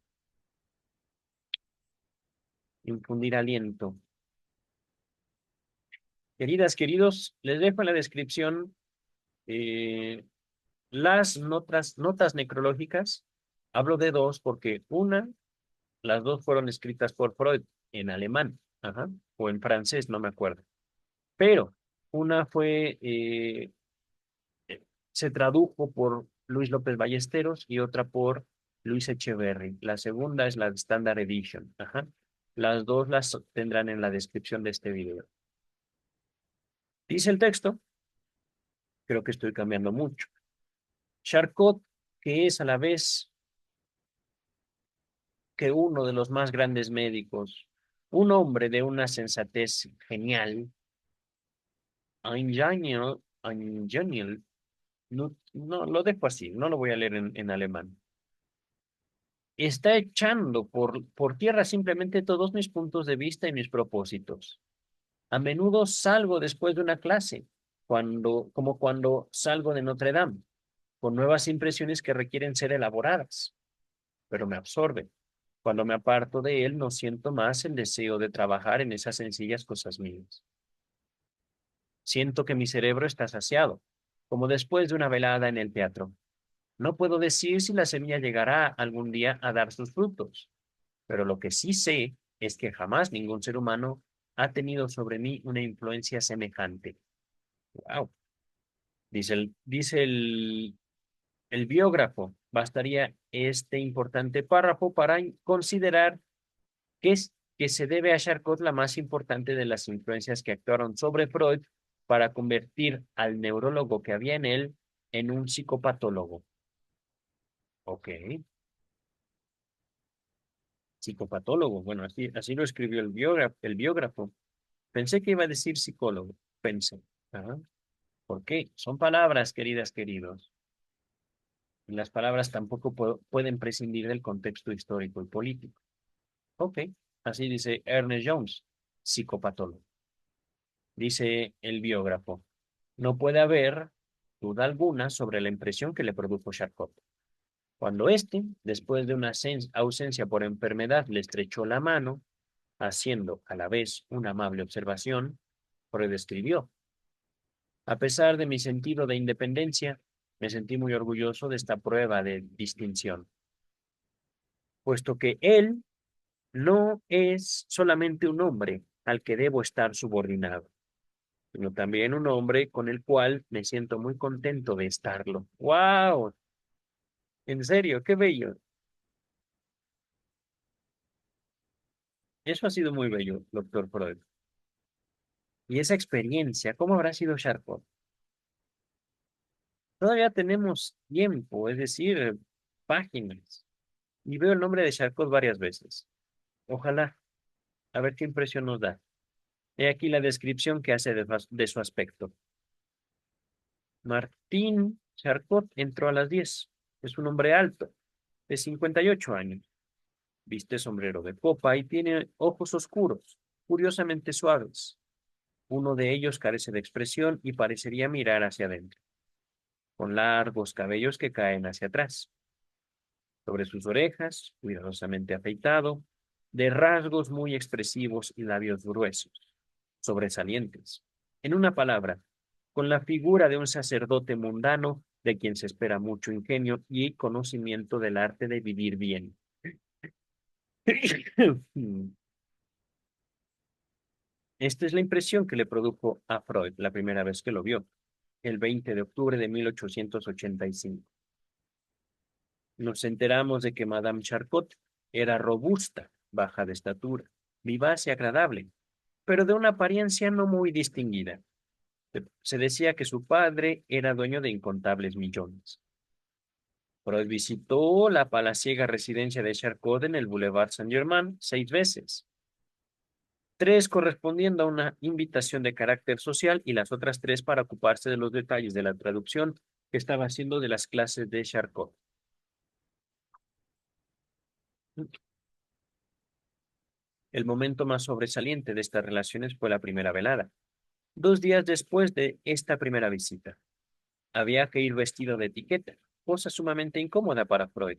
infundir aliento. Queridas, queridos, les dejo en la descripción eh, las notas necrológicas. Hablo de dos porque las dos fueron escritas por Freud en alemán, ajá, o en francés, no me acuerdo. Pero una se tradujo por Luis López Ballesteros y otra por Luis Echeverry. La segunda es la Standard Edition, ajá. Las dos las tendrán en la descripción de este video. Dice el texto, creo que estoy cambiando mucho. Charcot, que es a la vez que uno de los más grandes médicos, un hombre de una sensatez genial, Ingeniel, no, lo dejo así, no lo voy a leer en alemán. Está echando por tierra simplemente todos mis puntos de vista y mis propósitos. A menudo salgo después de una clase, como cuando salgo de Notre Dame, con nuevas impresiones que requieren ser elaboradas, pero me absorben. Cuando me aparto de él, no siento más el deseo de trabajar en esas sencillas cosas mías. Siento que mi cerebro está saciado, como después de una velada en el teatro. No puedo decir si la semilla llegará algún día a dar sus frutos, pero lo que sí sé es que jamás ningún ser humano ha tenido sobre mí una influencia semejante. Wow. Dice el biógrafo, bastaría este importante párrafo para considerar que es que se debe a Charcot la más importante de las influencias que actuaron sobre Freud para convertir al neurólogo que había en él en un psicopatólogo. Ok, psicopatólogo. Bueno, así lo escribió el biógrafo. Pensé que iba a decir psicólogo. Pensé. Ajá. ¿Por qué? Son palabras, queridas, queridos. Y las palabras tampoco pueden prescindir del contexto histórico y político. Ok, así dice Ernest Jones, psicopatólogo. Dice el biógrafo. No puede haber duda alguna sobre la impresión que le produjo Charcot. Cuando éste, después de una ausencia por enfermedad, le estrechó la mano, haciendo a la vez una amable observación, Freud escribió: a pesar de mi sentido de independencia, me sentí muy orgulloso de esta prueba de distinción, puesto que él no es solamente un hombre al que debo estar subordinado. sino también un hombre con el cual me siento muy contento de estarlo. ¡Wow! En serio, qué bello. Eso ha sido muy bello, doctor Freud. Y esa experiencia, ¿cómo habrá sido Charcot? Todavía tenemos tiempo, es decir, páginas. Y veo el nombre de Charcot varias veces. Ojalá, a ver qué impresión nos da. He aquí la descripción que hace de su aspecto. Martín Charcot entró a las 10. Es un hombre alto, de 58 años. Viste sombrero de copa y tiene ojos oscuros, curiosamente suaves. Uno de ellos carece de expresión y parecería mirar hacia adentro, con largos cabellos que caen hacia atrás. Sobre sus orejas, cuidadosamente afeitado, de rasgos muy expresivos y labios gruesos, sobresalientes. En una palabra, con la figura de un sacerdote mundano de quien se espera mucho ingenio y conocimiento del arte de vivir bien. Esta es la impresión que le produjo a Freud la primera vez que lo vio, el 20 de octubre de 1885. Nos enteramos de que Madame Charcot era robusta, baja de estatura, vivaz y agradable, pero de una apariencia no muy distinguida. Se decía que su padre era dueño de incontables millones. Freud visitó la palaciega residencia de Charcot en el Boulevard Saint-Germain 6 veces, tres correspondiendo a una invitación de carácter social y las otras tres para ocuparse de los detalles de la traducción que estaba haciendo de las clases de Charcot. El momento más sobresaliente de estas relaciones fue la primera velada, 2 días después de esta primera visita. Había que ir vestido de etiqueta, cosa sumamente incómoda para Freud.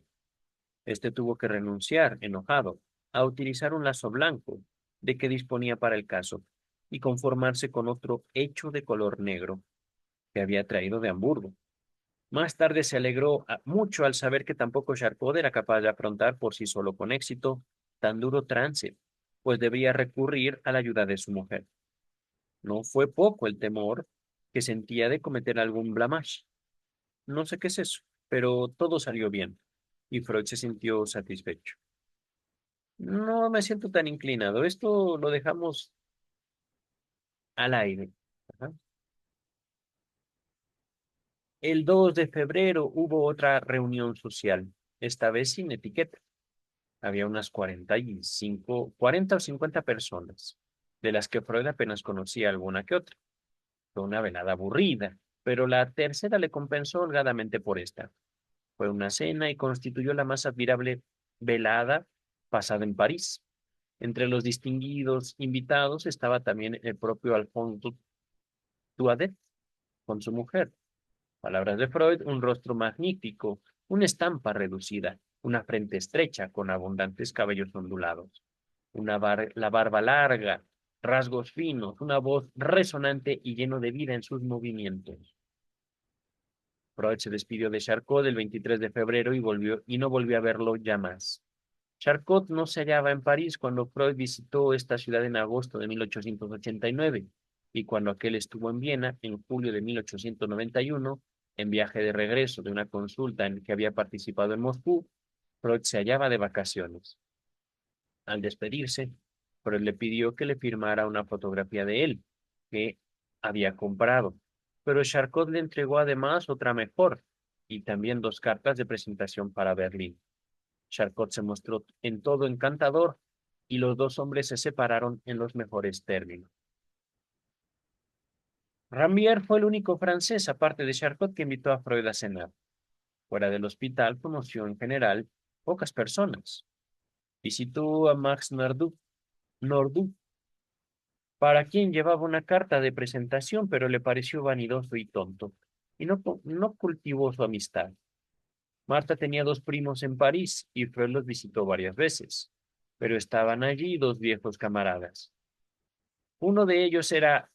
Este tuvo que renunciar, enojado, a utilizar un lazo blanco de que disponía para el caso y conformarse con otro hecho de color negro que había traído de Hamburgo. Más tarde se alegró mucho al saber que tampoco Charcot era capaz de afrontar por sí solo con éxito tan duro trance, pues debía recurrir a la ayuda de su mujer. No fue poco el temor que sentía de cometer algún blamage. No sé qué es eso, pero todo salió bien y Freud se sintió satisfecho. No me siento tan inclinado. Esto lo dejamos al aire. Ajá. El 2 de febrero hubo otra reunión social, esta vez sin etiqueta. Había unas 40 o 50 personas, de las que Freud apenas conocía alguna que otra. Fue una velada aburrida, pero la tercera le compensó holgadamente por esta. Fue una cena y constituyó la más admirable velada pasada en París. Entre los distinguidos invitados estaba también el propio Alphonse Daudet con su mujer. Palabras de Freud, un rostro magnífico, una estampa reducida, una frente estrecha con abundantes cabellos ondulados, la barba larga, rasgos finos, una voz resonante y lleno de vida en sus movimientos. Freud se despidió de Charcot el 23 de febrero y no volvió a verlo ya más. Charcot no se hallaba en París cuando Freud visitó esta ciudad en agosto de 1889 y cuando aquel estuvo en Viena en julio de 1891, en viaje de regreso de una consulta en que había participado en Moscú, Freud se hallaba de vacaciones. Al despedirse, Freud le pidió que le firmara una fotografía de él que había comprado, pero Charcot le entregó además otra mejor y también 2 cartas de presentación para Berlín. Charcot se mostró en todo encantador y los dos hombres se separaron en los mejores términos. Ramier fue el único francés, aparte de Charcot, que invitó a Freud a cenar. Fuera del hospital conoció en general pocas personas. Visitó a Max Nordau, para quien llevaba una carta de presentación, pero le pareció vanidoso y tonto, y no cultivó su amistad. Marta tenía 2 primos en París y Freud los visitó varias veces, pero estaban allí 2 viejos camaradas. Uno de ellos era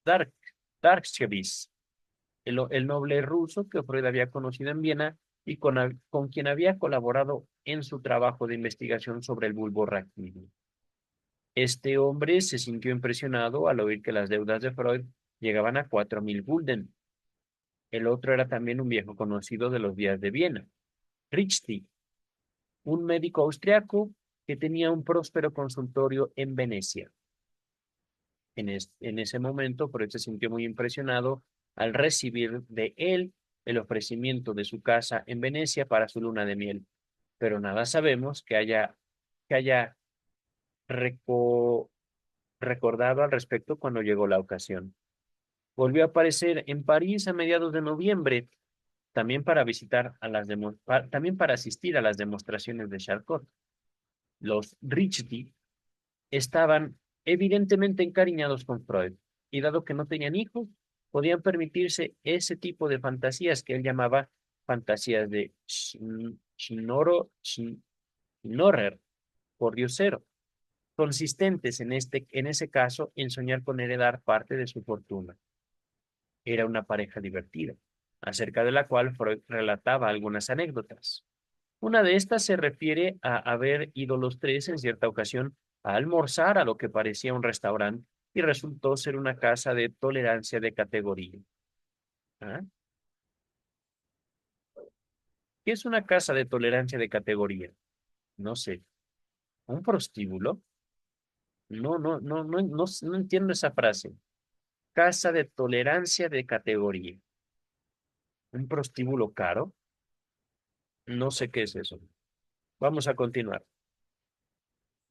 Dark, Darkshevich, el noble ruso que Freud había conocido en Viena y con quien había colaborado en su trabajo de investigación sobre el bulbo raquídeo. Este hombre se sintió impresionado al oír que las deudas de Freud Llegaban a 4.000 Gulden. El otro era también un viejo conocido de los días de Viena, Richter, un médico austriaco que tenía un próspero consultorio en Venecia. En ese momento, Freud se sintió muy impresionado al recibir de él el ofrecimiento de su casa en Venecia para su luna de miel, pero nada sabemos que haya reco- recordado al respecto cuando llegó la ocasión. Volvió a aparecer en París a mediados de noviembre, también para también para asistir a las demostraciones de Charcot. Los Richter estaban evidentemente encariñados con Freud, y dado que no tenían hijos, podían permitirse ese tipo de fantasías que él llamaba fantasías de Schnorrer, por diosero, consistentes en ese caso en soñar con heredar parte de su fortuna. Era una pareja divertida, acerca de la cual Freud relataba algunas anécdotas. Una de estas se refiere a haber ido los tres en cierta ocasión a almorzar a lo que parecía un restaurante y resultó ser una casa de tolerancia de categoría. ¿Ah? ¿Qué es una casa de tolerancia de categoría? No sé. ¿Un prostíbulo? No, no, no, no, no, no entiendo esa frase. Casa de tolerancia de categoría. ¿Un prostíbulo caro? No sé qué es eso. Vamos a continuar.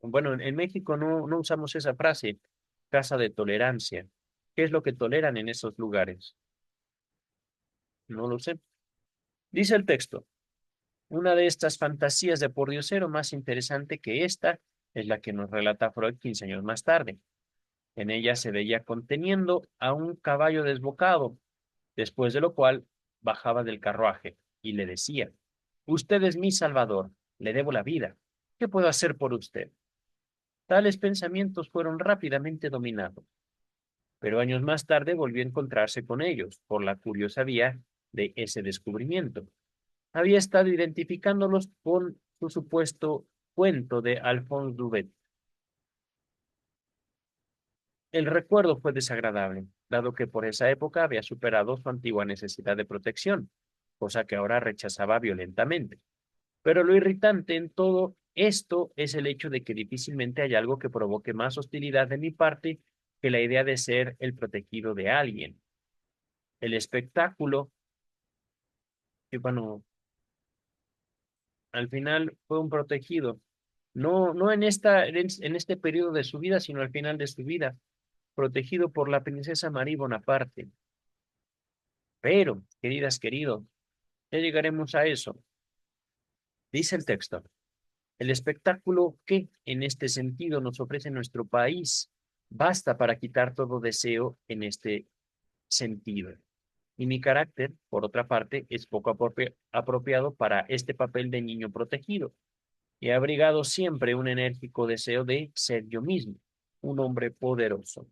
Bueno, en México no usamos esa frase, casa de tolerancia. ¿Qué es lo que toleran en esos lugares? No lo sé. Dice el texto, una de estas fantasías de pordiosero más interesante que esta es la que nos relata Freud 15 años más tarde. En ella se veía conteniendo a un caballo desbocado, después de lo cual bajaba del carruaje y le decía, usted es mi salvador, le debo la vida. ¿Qué puedo hacer por usted? Tales pensamientos fueron rápidamente dominados, pero años más tarde volvió a encontrarse con ellos por la curiosa vía de ese descubrimiento. Había estado identificándolos con su supuesto cuento de Alphonse Daudet. El recuerdo fue desagradable, dado que por esa época había superado su antigua necesidad de protección, cosa que ahora rechazaba violentamente. Pero lo irritante en todo esto es el hecho de que difícilmente hay algo que provoque más hostilidad de mi parte que la idea de ser el protegido de alguien. El espectáculo, que bueno, al final fue un protegido, no en este periodo de su vida, sino al final de su vida, protegido por la princesa Marie Bonaparte. Pero, queridas, queridos, ya llegaremos a eso. Dice el texto, el espectáculo que en este sentido nos ofrece nuestro país basta para quitar todo deseo en este sentido. Y mi carácter, por otra parte, es poco apropiado para este papel de niño protegido. He abrigado siempre un enérgico deseo de ser yo mismo, un hombre poderoso.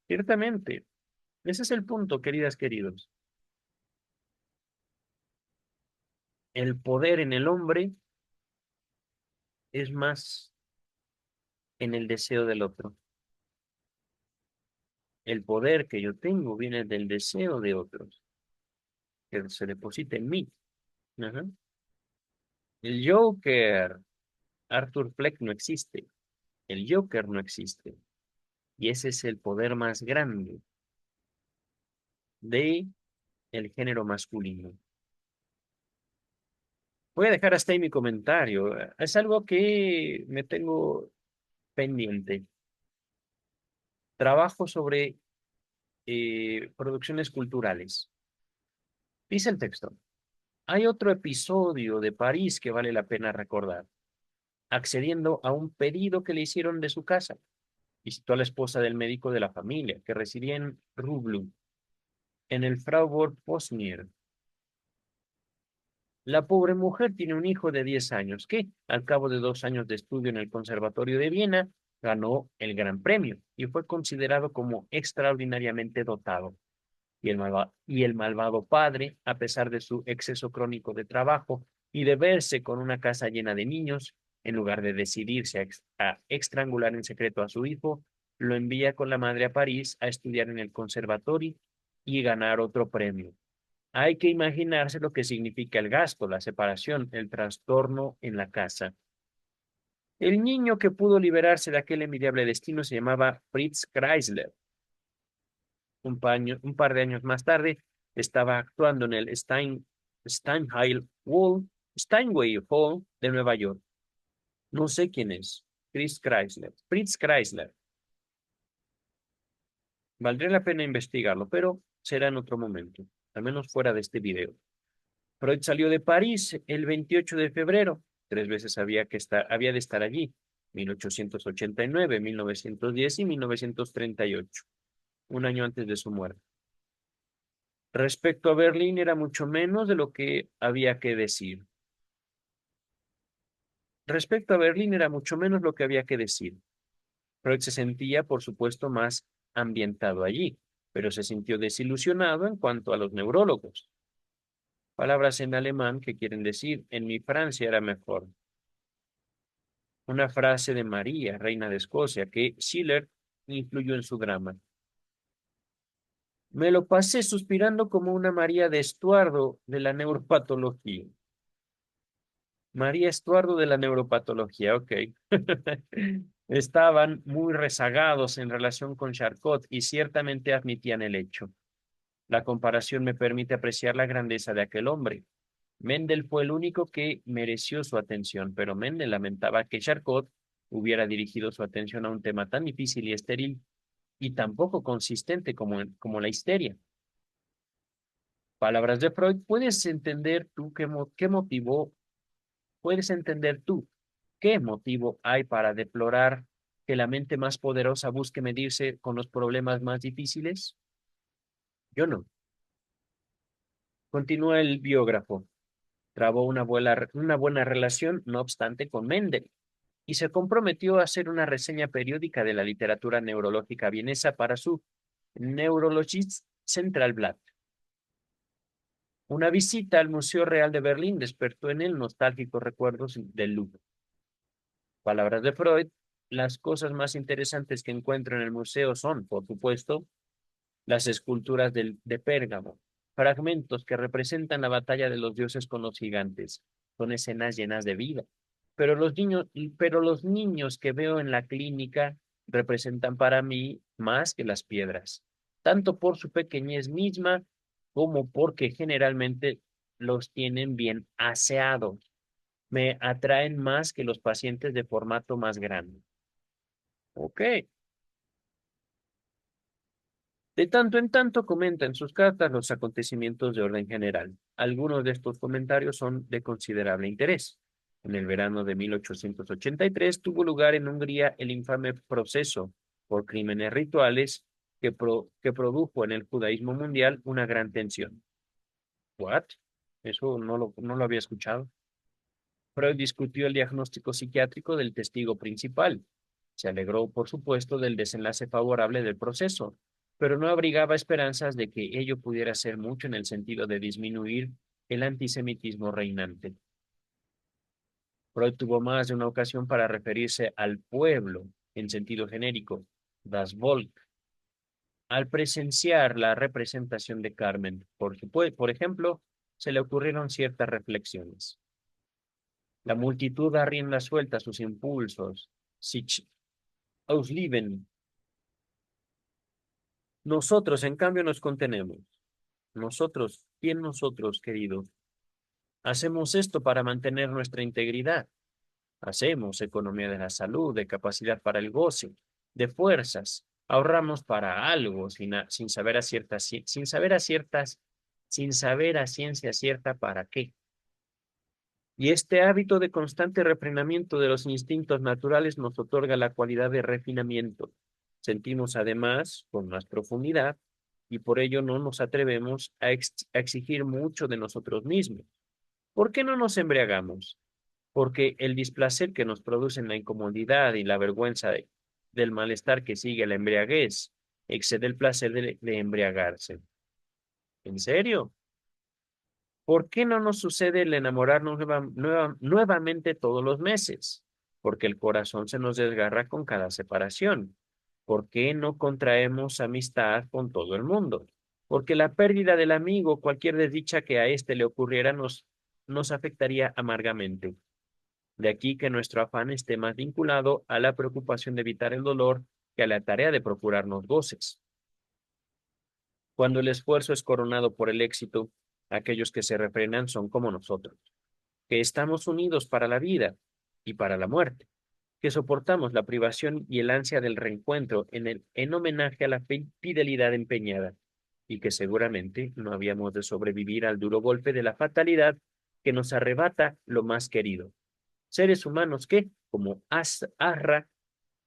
Ciertamente, ese es el punto, queridas, queridos. El poder en el hombre es más en el deseo del otro. El poder que yo tengo viene del deseo de otros, que se deposita en mí. Ajá. El Joker, Arthur Fleck no existe. El Joker no existe. Y ese es el poder más grande de el género masculino. Voy a dejar hasta ahí mi comentario. Es algo que me tengo pendiente. Trabajo sobre producciones culturales. Dice el texto. Hay otro episodio de París que vale la pena recordar. Accediendo a un pedido que le hicieron de su casa, visitó a la esposa del médico de la familia, que residía en Rublu, en el Faubourg Posnier. La pobre mujer tiene un hijo de 10 años que, al cabo de 2 años de estudio en el Conservatorio de Viena, ganó el Gran Premio y fue considerado como extraordinariamente dotado. Y el malvado padre, a pesar de su exceso crónico de trabajo y de verse con una casa llena de niños, en lugar de decidirse a estrangular en secreto a su hijo, lo envía con la madre a París a estudiar en el conservatorio y ganar otro premio. Hay que imaginarse lo que significa el gasto, la separación, el trastorno en la casa. El niño que pudo liberarse de aquel envidiable destino se llamaba Fritz Kreisler. Un par de años más tarde, estaba actuando en el Steinway Hall de Nueva York. No sé quién es. Chris Chrysler. Fritz Chrysler. Valdría la pena investigarlo, pero será en otro momento, al menos fuera de este video. Freud salió de París el 28 de febrero. 3 veces había de estar allí. 1889, 1910 y 1938, un año antes de su muerte. Respecto a Berlín, era mucho menos de lo que había que decir. Respecto a Berlín, era mucho menos lo que había que decir. Freud se sentía, por supuesto, más ambientado allí, pero se sintió desilusionado en cuanto a los neurólogos. Palabras en alemán que quieren decir, en mi Francia era mejor. Una frase de María, reina de Escocia, que Schiller influyó en su drama. Me lo pasé suspirando como una María de Estuardo de la neuropatología. María Estuardo de la neuropatología, ok. Estaban muy rezagados en relación con Charcot y ciertamente admitían el hecho. La comparación me permite apreciar la grandeza de aquel hombre. Mendel fue el único que mereció su atención, pero Mendel lamentaba que Charcot hubiera dirigido su atención a un tema tan difícil y estéril y tan poco consistente como la histeria. Palabras de Freud, puedes entender tú qué motivo hay para deplorar que la mente más poderosa busque medirse con los problemas más difíciles? Yo no. Continúa el biógrafo. Trabó una buena relación, no obstante, con Mendel y se comprometió a hacer una reseña periódica de la literatura neurológica vienesa para su Neurologisches Centralblatt. Una visita al Museo Real de Berlín despertó en él nostálgicos recuerdos del Louvre. Palabras de Freud, las cosas más interesantes que encuentro en el museo son, por supuesto, las esculturas de Pérgamo, fragmentos que representan la batalla de los dioses con los gigantes. Son escenas llenas de vida. Pero los niños que veo en la clínica representan para mí más que las piedras, tanto por su pequeñez misma como porque generalmente los tienen bien aseados. Me atraen más que los pacientes de formato más grande. Ok. De tanto en tanto comenta en sus cartas los acontecimientos de orden general. Algunos de estos comentarios son de considerable interés. En el verano de 1883 tuvo lugar en Hungría el infame proceso por crímenes rituales que produjo en el judaísmo mundial una gran tensión. ¿What? Eso no lo había escuchado. Freud discutió el diagnóstico psiquiátrico del testigo principal. Se alegró, por supuesto, del desenlace favorable del proceso, pero no abrigaba esperanzas de que ello pudiera ser mucho en el sentido de disminuir el antisemitismo reinante. Freud tuvo más de una ocasión para referirse al pueblo en sentido genérico, das Volk, al presenciar la representación de Carmen. Por ejemplo, se le ocurrieron ciertas reflexiones. La multitud da rienda suelta a sus impulsos, sich ausleben. Nosotros, en cambio, nos contenemos. Nosotros, ¿quién nosotros, querido? Hacemos esto para mantener nuestra integridad. Hacemos economía de la salud, de capacidad para el goce, de fuerzas. Ahorramos para algo sin saber a sin saber a ciencia cierta para qué. Y este hábito de constante refrenamiento de los instintos naturales nos otorga la cualidad de refinamiento. Sentimos además con más profundidad y por ello no nos atrevemos a exigir mucho de nosotros mismos. ¿Por qué no nos embriagamos? Porque el displacer que nos producen la incomodidad y la vergüenza del malestar que sigue a la embriaguez excede el placer de embriagarse. ¿En serio? ¿Por qué no nos sucede el enamorarnos nuevamente todos los meses? Porque el corazón se nos desgarra con cada separación. ¿Por qué no contraemos amistad con todo el mundo? Porque la pérdida del amigo, cualquier desdicha que a éste le ocurriera, nos afectaría amargamente. De aquí que nuestro afán esté más vinculado a la preocupación de evitar el dolor que a la tarea de procurarnos goces. Cuando el esfuerzo es coronado por el éxito, aquellos que se refrenan son como nosotros, que estamos unidos para la vida y para la muerte, que soportamos la privación y el ansia del reencuentro en homenaje a la fidelidad empeñada, y que seguramente no habíamos de sobrevivir al duro golpe de la fatalidad que nos arrebata lo más querido. Seres humanos que, como Arra,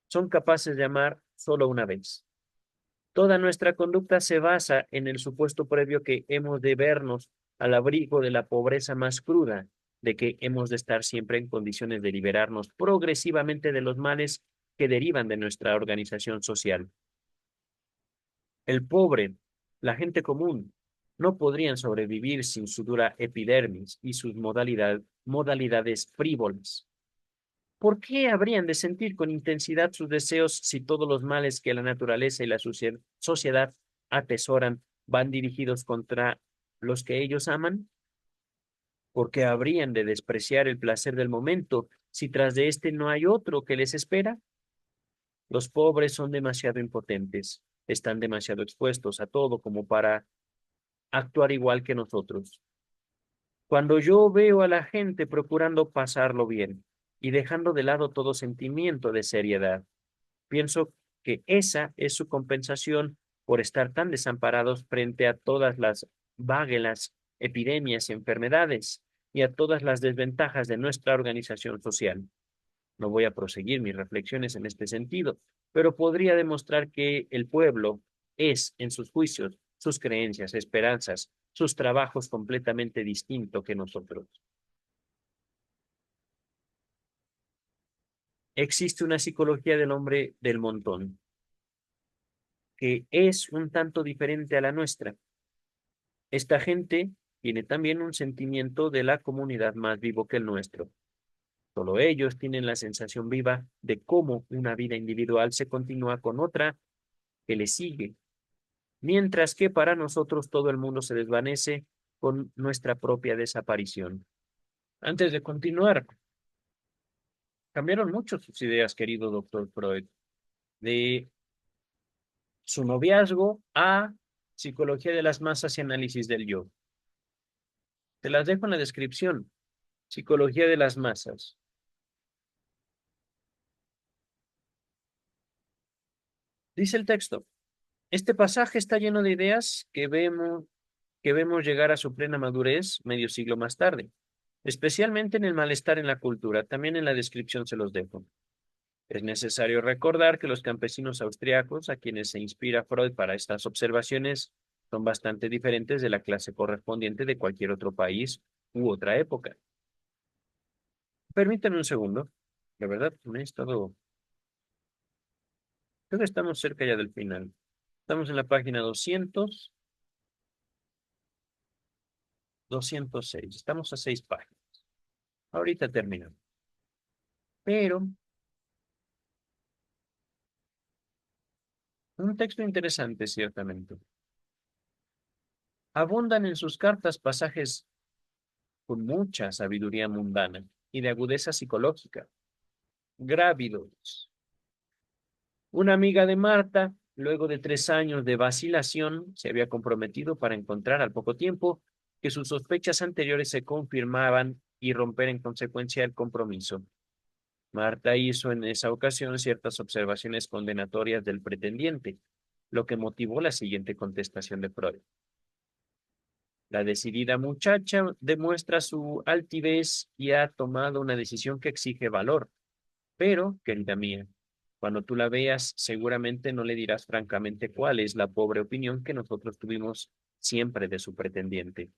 son capaces de amar solo una vez. Toda nuestra conducta se basa en el supuesto previo que hemos de vernos al abrigo de la pobreza más cruda, de que hemos de estar siempre en condiciones de liberarnos progresivamente de los males que derivan de nuestra organización social. El pobre, la gente común, no podrían sobrevivir sin su dura epidermis y sus modalidades frívolas. ¿Por qué habrían de sentir con intensidad sus deseos si todos los males que la naturaleza y la sociedad atesoran van dirigidos contra los que ellos aman? ¿Por qué habrían de despreciar el placer del momento si tras de éste no hay otro que les espera? Los pobres son demasiado impotentes, están demasiado expuestos a todo como para actuar igual que nosotros. Cuando yo veo a la gente procurando pasarlo bien y dejando de lado todo sentimiento de seriedad, pienso que esa es su compensación por estar tan desamparados frente a todas las váguelas, epidemias y enfermedades y a todas las desventajas de nuestra organización social. No voy a proseguir mis reflexiones en este sentido, pero podría demostrar que el pueblo es, en sus juicios, sus creencias, esperanzas, sus trabajos completamente distinto que nosotros. Existe una psicología del hombre del montón que es un tanto diferente a la nuestra. Esta gente tiene también un sentimiento de la comunidad más vivo que el nuestro. Solo ellos tienen la sensación viva de cómo una vida individual se continúa con otra que le sigue, mientras que para nosotros todo el mundo se desvanece con nuestra propia desaparición. Antes de continuar, cambiaron mucho sus ideas, querido doctor Freud, de su noviazgo a psicología de las masas y análisis del yo. Te las dejo en la descripción. Psicología de las masas. Dice el texto, este pasaje está lleno de ideas que vemos llegar a su plena madurez medio siglo más tarde, especialmente en el malestar en la cultura. También en la descripción se los dejo. Es necesario recordar que los campesinos austriacos, a quienes se inspira Freud para estas observaciones, son bastante diferentes de la clase correspondiente de cualquier otro país u otra época. Permítanme un segundo. La verdad, me he estado... Creo que estamos cerca ya del final. Estamos en la página 206. Estamos a 6 páginas. Ahorita terminamos. Pero un texto interesante, ciertamente. Abundan en sus cartas pasajes con mucha sabiduría mundana y de agudeza psicológica. Grávidos. Una amiga de Marta, luego de 3 años de vacilación, se había comprometido para encontrar al poco tiempo que sus sospechas anteriores se confirmaban y romper en consecuencia el compromiso. Marta hizo en esa ocasión ciertas observaciones condenatorias del pretendiente, lo que motivó la siguiente contestación de Freud. La decidida muchacha demuestra su altivez y ha tomado una decisión que exige valor. Pero, querida mía, cuando tú la veas, seguramente no le dirás francamente cuál es la pobre opinión que nosotros tuvimos siempre de su pretendiente.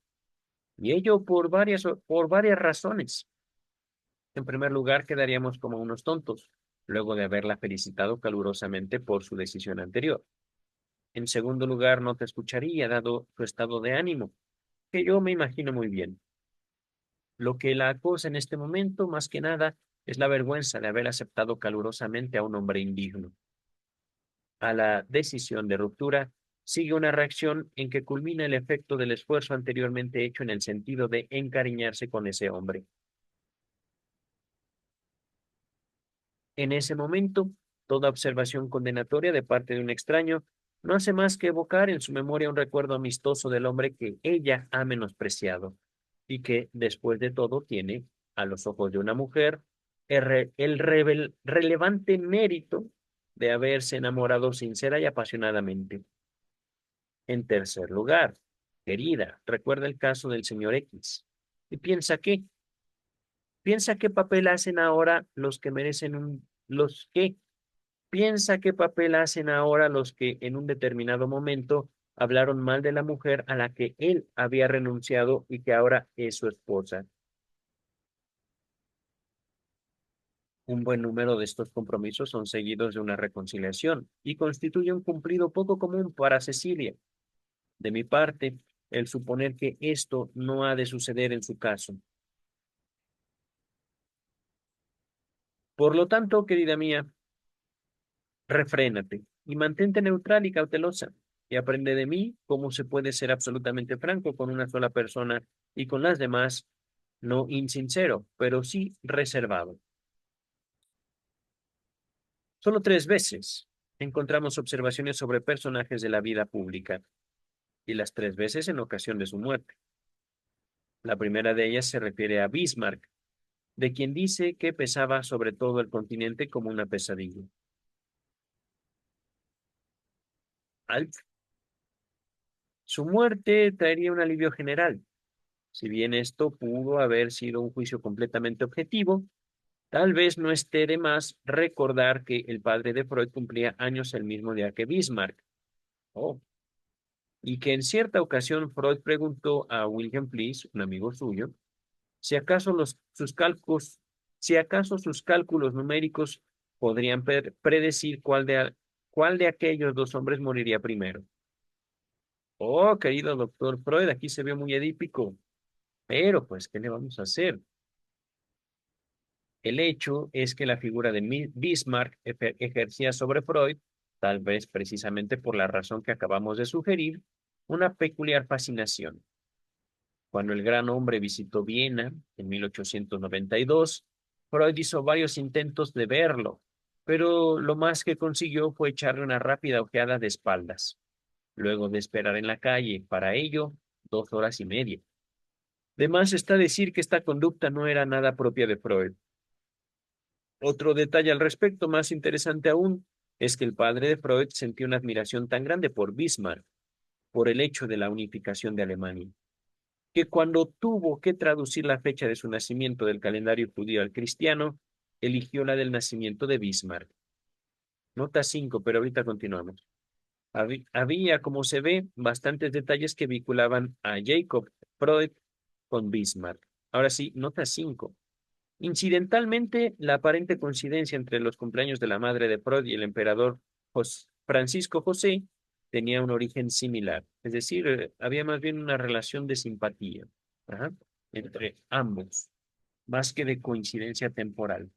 Y ello por varias razones. En primer lugar, quedaríamos como unos tontos, luego de haberla felicitado calurosamente por su decisión anterior. En segundo lugar, no te escucharía, dado tu estado de ánimo, que yo me imagino muy bien. Lo que la acosa en este momento, más que nada, es la vergüenza de haber aceptado calurosamente a un hombre indigno. A la decisión de ruptura sigue una reacción en que culmina el efecto del esfuerzo anteriormente hecho en el sentido de encariñarse con ese hombre. En ese momento, toda observación condenatoria de parte de un extraño no hace más que evocar en su memoria un recuerdo amistoso del hombre que ella ha menospreciado y que, después de todo, tiene, a los ojos de una mujer, relevante mérito de haberse enamorado sincera y apasionadamente. En tercer lugar, querida, recuerda el caso del señor X y piensa qué papel hacen ahora los que merecen los que piensa qué papel hacen ahora los que en un determinado momento hablaron mal de la mujer a la que él había renunciado y que ahora es su esposa. Un buen número de estos compromisos son seguidos de una reconciliación y constituye un cumplido poco común para Cecilia. De mi parte, el suponer que esto no ha de suceder en su caso. Por lo tanto, querida mía, refrénate y mantente neutral y cautelosa y aprende de mí cómo se puede ser absolutamente franco con una sola persona y con las demás, no insincero, pero sí reservado. Solo 3 veces encontramos observaciones sobre personajes de la vida pública y las 3 veces en ocasión de su muerte. La primera de ellas se refiere a Bismarck, de quien dice que pesaba sobre todo el continente como una pesadilla. Alf, su muerte traería un alivio general. Si bien esto pudo haber sido un juicio completamente objetivo, tal vez no esté de más recordar que el padre de Freud cumplía años el mismo día que Bismarck. Oh, y que en cierta ocasión Freud preguntó a William Fliess, un amigo suyo, si acaso si acaso sus cálculos numéricos podrían predecir cuál de aquellos dos hombres moriría primero. Oh, querido doctor Freud, aquí se ve muy edípico, pero pues, ¿qué le vamos a hacer? El hecho es que la figura de Bismarck ejercía sobre Freud, tal vez precisamente por la razón que acabamos de sugerir, una peculiar fascinación. Cuando el gran hombre visitó Viena en 1892, Freud hizo varios intentos de verlo, pero lo más que consiguió fue echarle una rápida ojeada de espaldas, luego de esperar en la calle, para ello, 2 horas y media. De más está decir que esta conducta no era nada propia de Freud. Otro detalle al respecto, más interesante aún, es que el padre de Freud sentía una admiración tan grande por Bismarck, por el hecho de la unificación de Alemania, que cuando tuvo que traducir la fecha de su nacimiento del calendario judío al cristiano, eligió la del nacimiento de Bismarck. Nota 5, pero ahorita continuamos. Había, como se ve, bastantes detalles que vinculaban a Jacob Freud con Bismarck. Ahora sí, nota 5. Incidentalmente, la aparente coincidencia entre los cumpleaños de la madre de Freud y el emperador Francisco José tenía un origen similar, es decir, había más bien una relación de simpatía, ajá, entre ambos, más que de coincidencia temporal.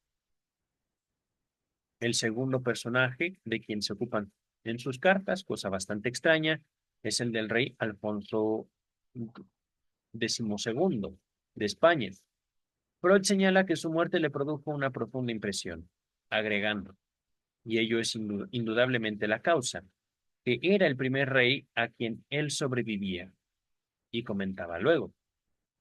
El segundo personaje de quien se ocupan en sus cartas, cosa bastante extraña, es el del rey Alfonso XII de España. Freud señala que su muerte le produjo una profunda impresión, agregando, y ello es indudablemente la causa, que era el primer rey a quien él sobrevivía. Y comentaba luego,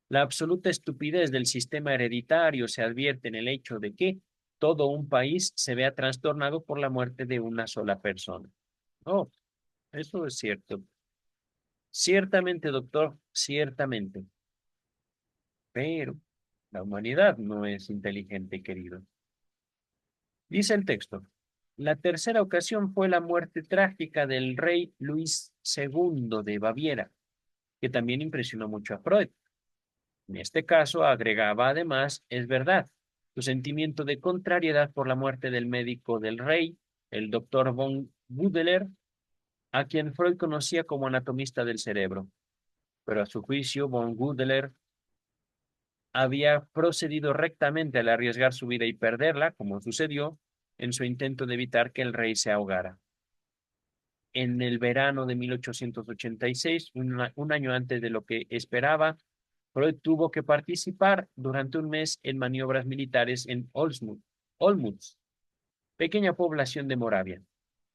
la absoluta estupidez del sistema hereditario se advierte en el hecho de que todo un país se vea trastornado por la muerte de una sola persona. Oh, eso es cierto. Ciertamente, doctor, ciertamente. Pero la humanidad no es inteligente, querido. Dice el texto, la tercera ocasión fue la muerte trágica del rey Luis II de Baviera, que también impresionó mucho a Freud. En este caso, agregaba además, es verdad, su sentimiento de contrariedad por la muerte del médico del rey, el doctor von Gudler, a quien Freud conocía como anatomista del cerebro. Pero a su juicio, von Gudler había procedido rectamente al arriesgar su vida y perderla, como sucedió, en su intento de evitar que el rey se ahogara. en el verano de 1886, un año antes de lo que esperaba. Freud tuvo que participar durante un mes en maniobras militares en Olmütz, pequeña población de Moravia.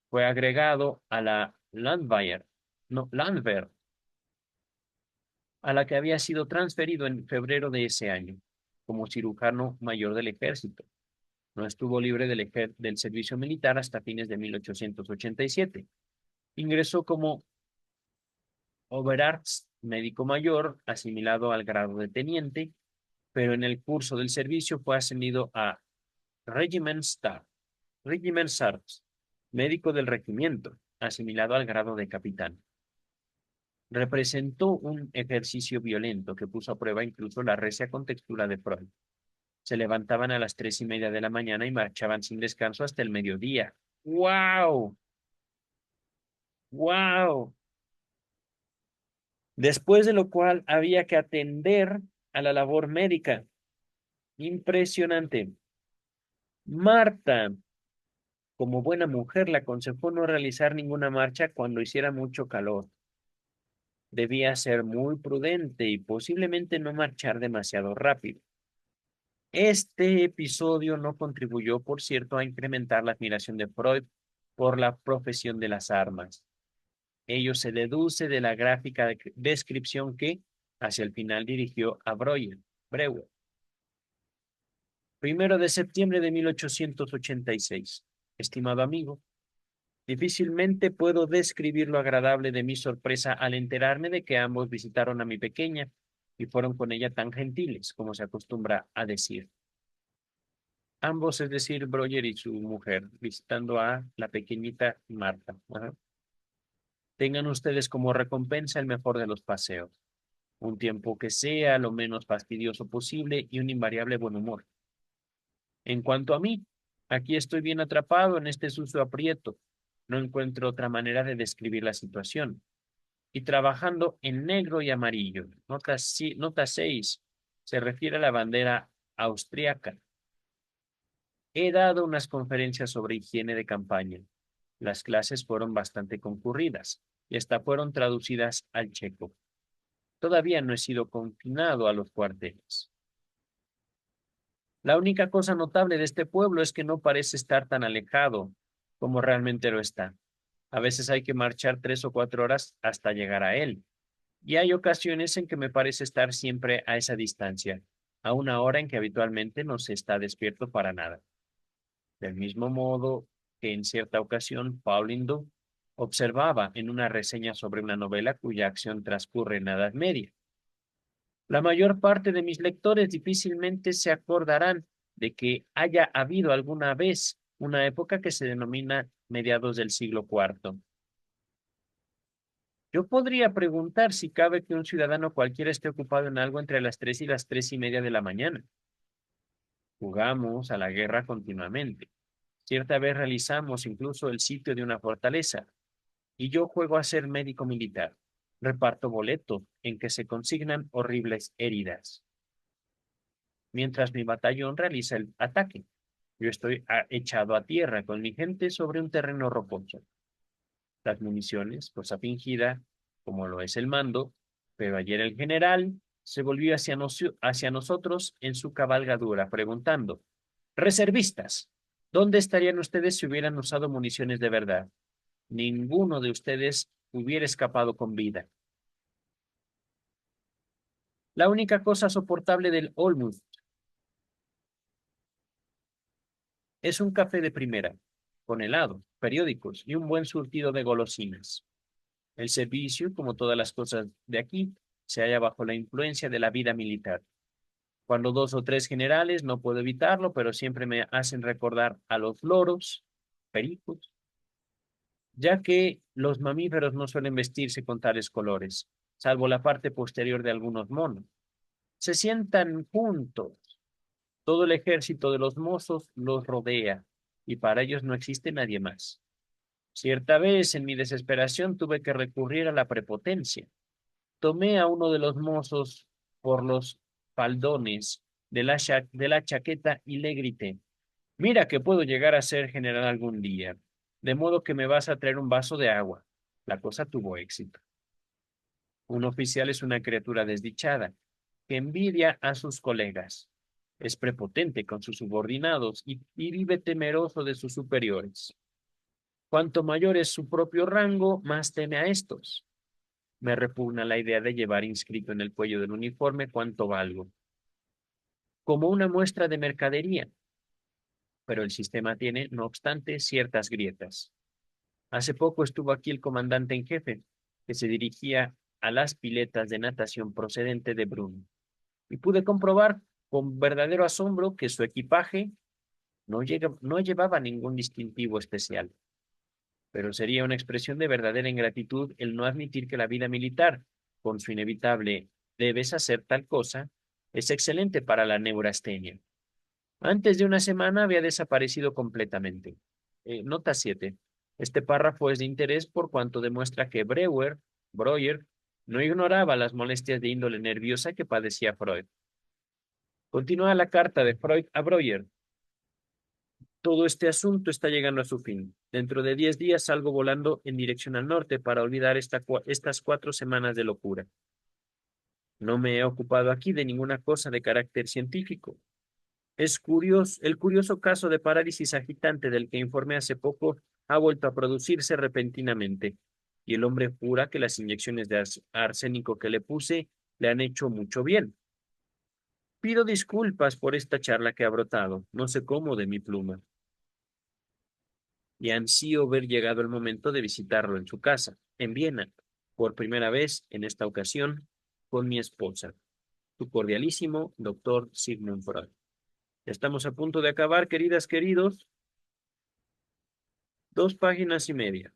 Fue agregado a la Landwehr, no, Landwehr, a la que había sido transferido en febrero de ese año, como cirujano mayor del ejército. No estuvo libre del servicio militar hasta fines de 1887. Ingresó como Oberarzt, médico mayor, asimilado al grado de teniente, pero en el curso del servicio fue ascendido a Regimentsarzt, médico del regimiento, asimilado al grado de capitán. Representó un ejercicio violento que puso a prueba incluso la recia contextura de Freud. Se levantaban a las 3:30 de la mañana y marchaban sin descanso hasta el mediodía. ¡Wow! ¡Wow! Después de lo cual había que atender a la labor médica. Impresionante. Marta, como buena mujer, le aconsejó no realizar ninguna marcha cuando hiciera mucho calor. Debía ser muy prudente y posiblemente no marchar demasiado rápido. Este episodio no contribuyó, por cierto, a incrementar la admiración de Freud por la profesión de las armas. Ello se deduce de la gráfica descripción que, hacia el final, dirigió a Breuer. 1 de septiembre de 1886. Estimado amigo, difícilmente puedo describir lo agradable de mi sorpresa al enterarme de que ambos visitaron a mi pequeña y fueron con ella tan gentiles, como se acostumbra a decir. Ambos, es decir, Breuer y su mujer, visitando a la pequeñita Marta. Ajá. Tengan ustedes como recompensa el mejor de los paseos, un tiempo que sea lo menos fastidioso posible y un invariable buen humor. En cuanto a mí, aquí estoy bien atrapado en este sucio aprieto. No encuentro otra manera de describir la situación. Y trabajando en negro y amarillo. Nota 6. Se refiere a la bandera austriaca. He dado unas conferencias sobre higiene de campaña. Las clases fueron bastante concurridas y hasta fueron traducidas al checo. Todavía no he sido confinado a los cuarteles. La única cosa notable de este pueblo es que no parece estar tan alejado como realmente lo está. A veces hay que marchar 3 o 4 horas hasta llegar a él, y hay ocasiones en que me parece estar siempre a esa distancia, a una hora en que habitualmente no se está despierto para nada. Del mismo modo que en cierta ocasión Paulindo observaba en una reseña sobre una novela cuya acción transcurre en la Edad Media. La mayor parte de mis lectores difícilmente se acordarán de que haya habido alguna vez una época que se denomina mediados del siglo IV. Yo podría preguntar si cabe que un ciudadano cualquiera esté ocupado en algo entre las 3 y las 3:30 de la mañana. Jugamos a la guerra continuamente. Cierta vez realizamos incluso el sitio de una fortaleza, y yo juego a ser médico militar. Reparto boletos en que se consignan horribles heridas, mientras mi batallón realiza el ataque. Yo estoy echado a tierra con mi gente sobre un terreno rocoso. Las municiones, cosa fingida, como lo es el mando, pero ayer el general se volvió hacia nosotros en su cabalgadura, preguntando: reservistas, ¿dónde estarían ustedes si hubieran usado municiones de verdad? Ninguno de ustedes hubiera escapado con vida. La única cosa soportable del Olmütz es un café de primera, con helado, periódicos y un buen surtido de golosinas. El servicio, como todas las cosas de aquí, se halla bajo la influencia de la vida militar. Cuando 2 o 3 generales, no puedo evitarlo, pero siempre me hacen recordar a los loros, pericos, ya que los mamíferos no suelen vestirse con tales colores, salvo la parte posterior de algunos monos. Se sientan juntos. Todo el ejército de los mozos los rodea, y para ellos no existe nadie más. Cierta vez, en mi desesperación, tuve que recurrir a la prepotencia. Tomé a uno de los mozos por los faldones de la chaqueta y le grité: mira que puedo llegar a ser general algún día. de modo que me vas a traer un vaso de agua. La cosa tuvo éxito. Un oficial es una criatura desdichada, que envidia a sus colegas. Es prepotente con sus subordinados y vive temeroso de sus superiores. Cuanto mayor es su propio rango, más teme a estos. Me repugna la idea de llevar inscrito en el cuello del uniforme cuánto valgo, como una muestra de mercadería, pero el sistema tiene, no obstante, ciertas grietas. Hace poco estuvo aquí el comandante en jefe, que se dirigía a las piletas de natación procedente de Brno, y pude comprobar con verdadero asombro que su equipaje no llevaba ningún distintivo especial. Pero sería una expresión de verdadera ingratitud el no admitir que la vida militar, con su inevitable debes hacer tal cosa, es excelente para la neurastenia. Antes de una semana había desaparecido completamente. Nota 7. Este párrafo es de interés por cuanto demuestra que Breuer, no ignoraba las molestias de índole nerviosa que padecía Freud. Continúa la carta de Freud a Breuer. Todo este asunto está llegando a su fin. Dentro de 10 días salgo volando en dirección al norte para olvidar estas 4 semanas de locura. No me he ocupado aquí de ninguna cosa de carácter científico. Es curioso, el curioso caso de parálisis agitante del que informé hace poco ha vuelto a producirse repentinamente, y el hombre jura que las inyecciones de arsénico que le puse le han hecho mucho bien. Pido disculpas por esta charla que ha brotado, no sé cómo de mi pluma, y ansío ver llegado el momento de visitarlo en su casa, en Viena, por primera vez, en esta ocasión, con mi esposa, tu cordialísimo doctor Sigmund Freud. Ya estamos a punto de acabar, queridas, queridos. 2 páginas y media.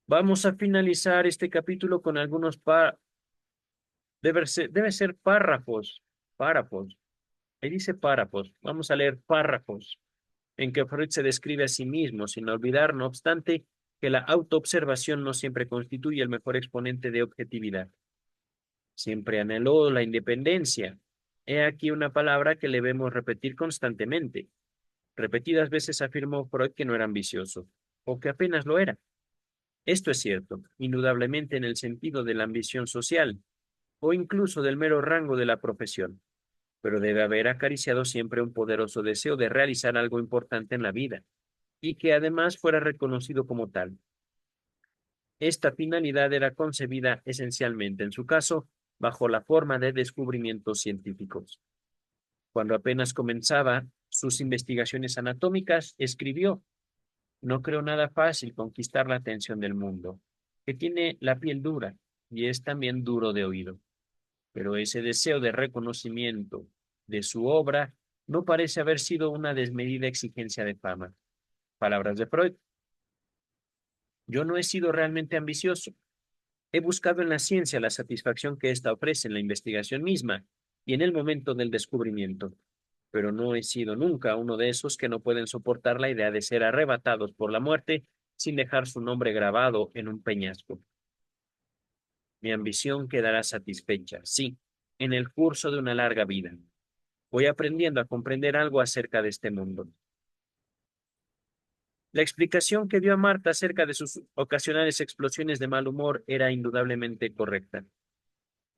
Vamos a finalizar este capítulo con algunos debe ser párrafos. Ahí dice párrafos. Vamos a leer párrafos en que Freud se describe a sí mismo, sin olvidar, no obstante, que la autoobservación no siempre constituye el mejor exponente de objetividad. Siempre anheló la independencia. He aquí una palabra que le vemos repetir constantemente. Repetidas veces afirmó Freud que no era ambicioso, o que apenas lo era. Esto es cierto, indudablemente en el sentido de la ambición social, o incluso del mero rango de la profesión, pero debe haber acariciado siempre un poderoso deseo de realizar algo importante en la vida, y que además fuera reconocido como tal. Esta finalidad era concebida esencialmente, en su caso, bajo la forma de descubrimientos científicos. Cuando apenas comenzaba sus investigaciones anatómicas, escribió: no creo nada fácil conquistar la atención del mundo, que tiene la piel dura y es también duro de oído. Pero ese deseo de reconocimiento de su obra no parece haber sido una desmedida exigencia de fama. Palabras de Freud. Yo no he sido realmente ambicioso. He buscado en la ciencia la satisfacción que ésta ofrece en la investigación misma y en el momento del descubrimiento, pero no he sido nunca uno de esos que no pueden soportar la idea de ser arrebatados por la muerte sin dejar su nombre grabado en un peñasco. Mi ambición quedará satisfecha, sí, en el curso de una larga vida. Voy aprendiendo a comprender algo acerca de este mundo. La explicación que dio a Marta acerca de sus ocasionales explosiones de mal humor era indudablemente correcta.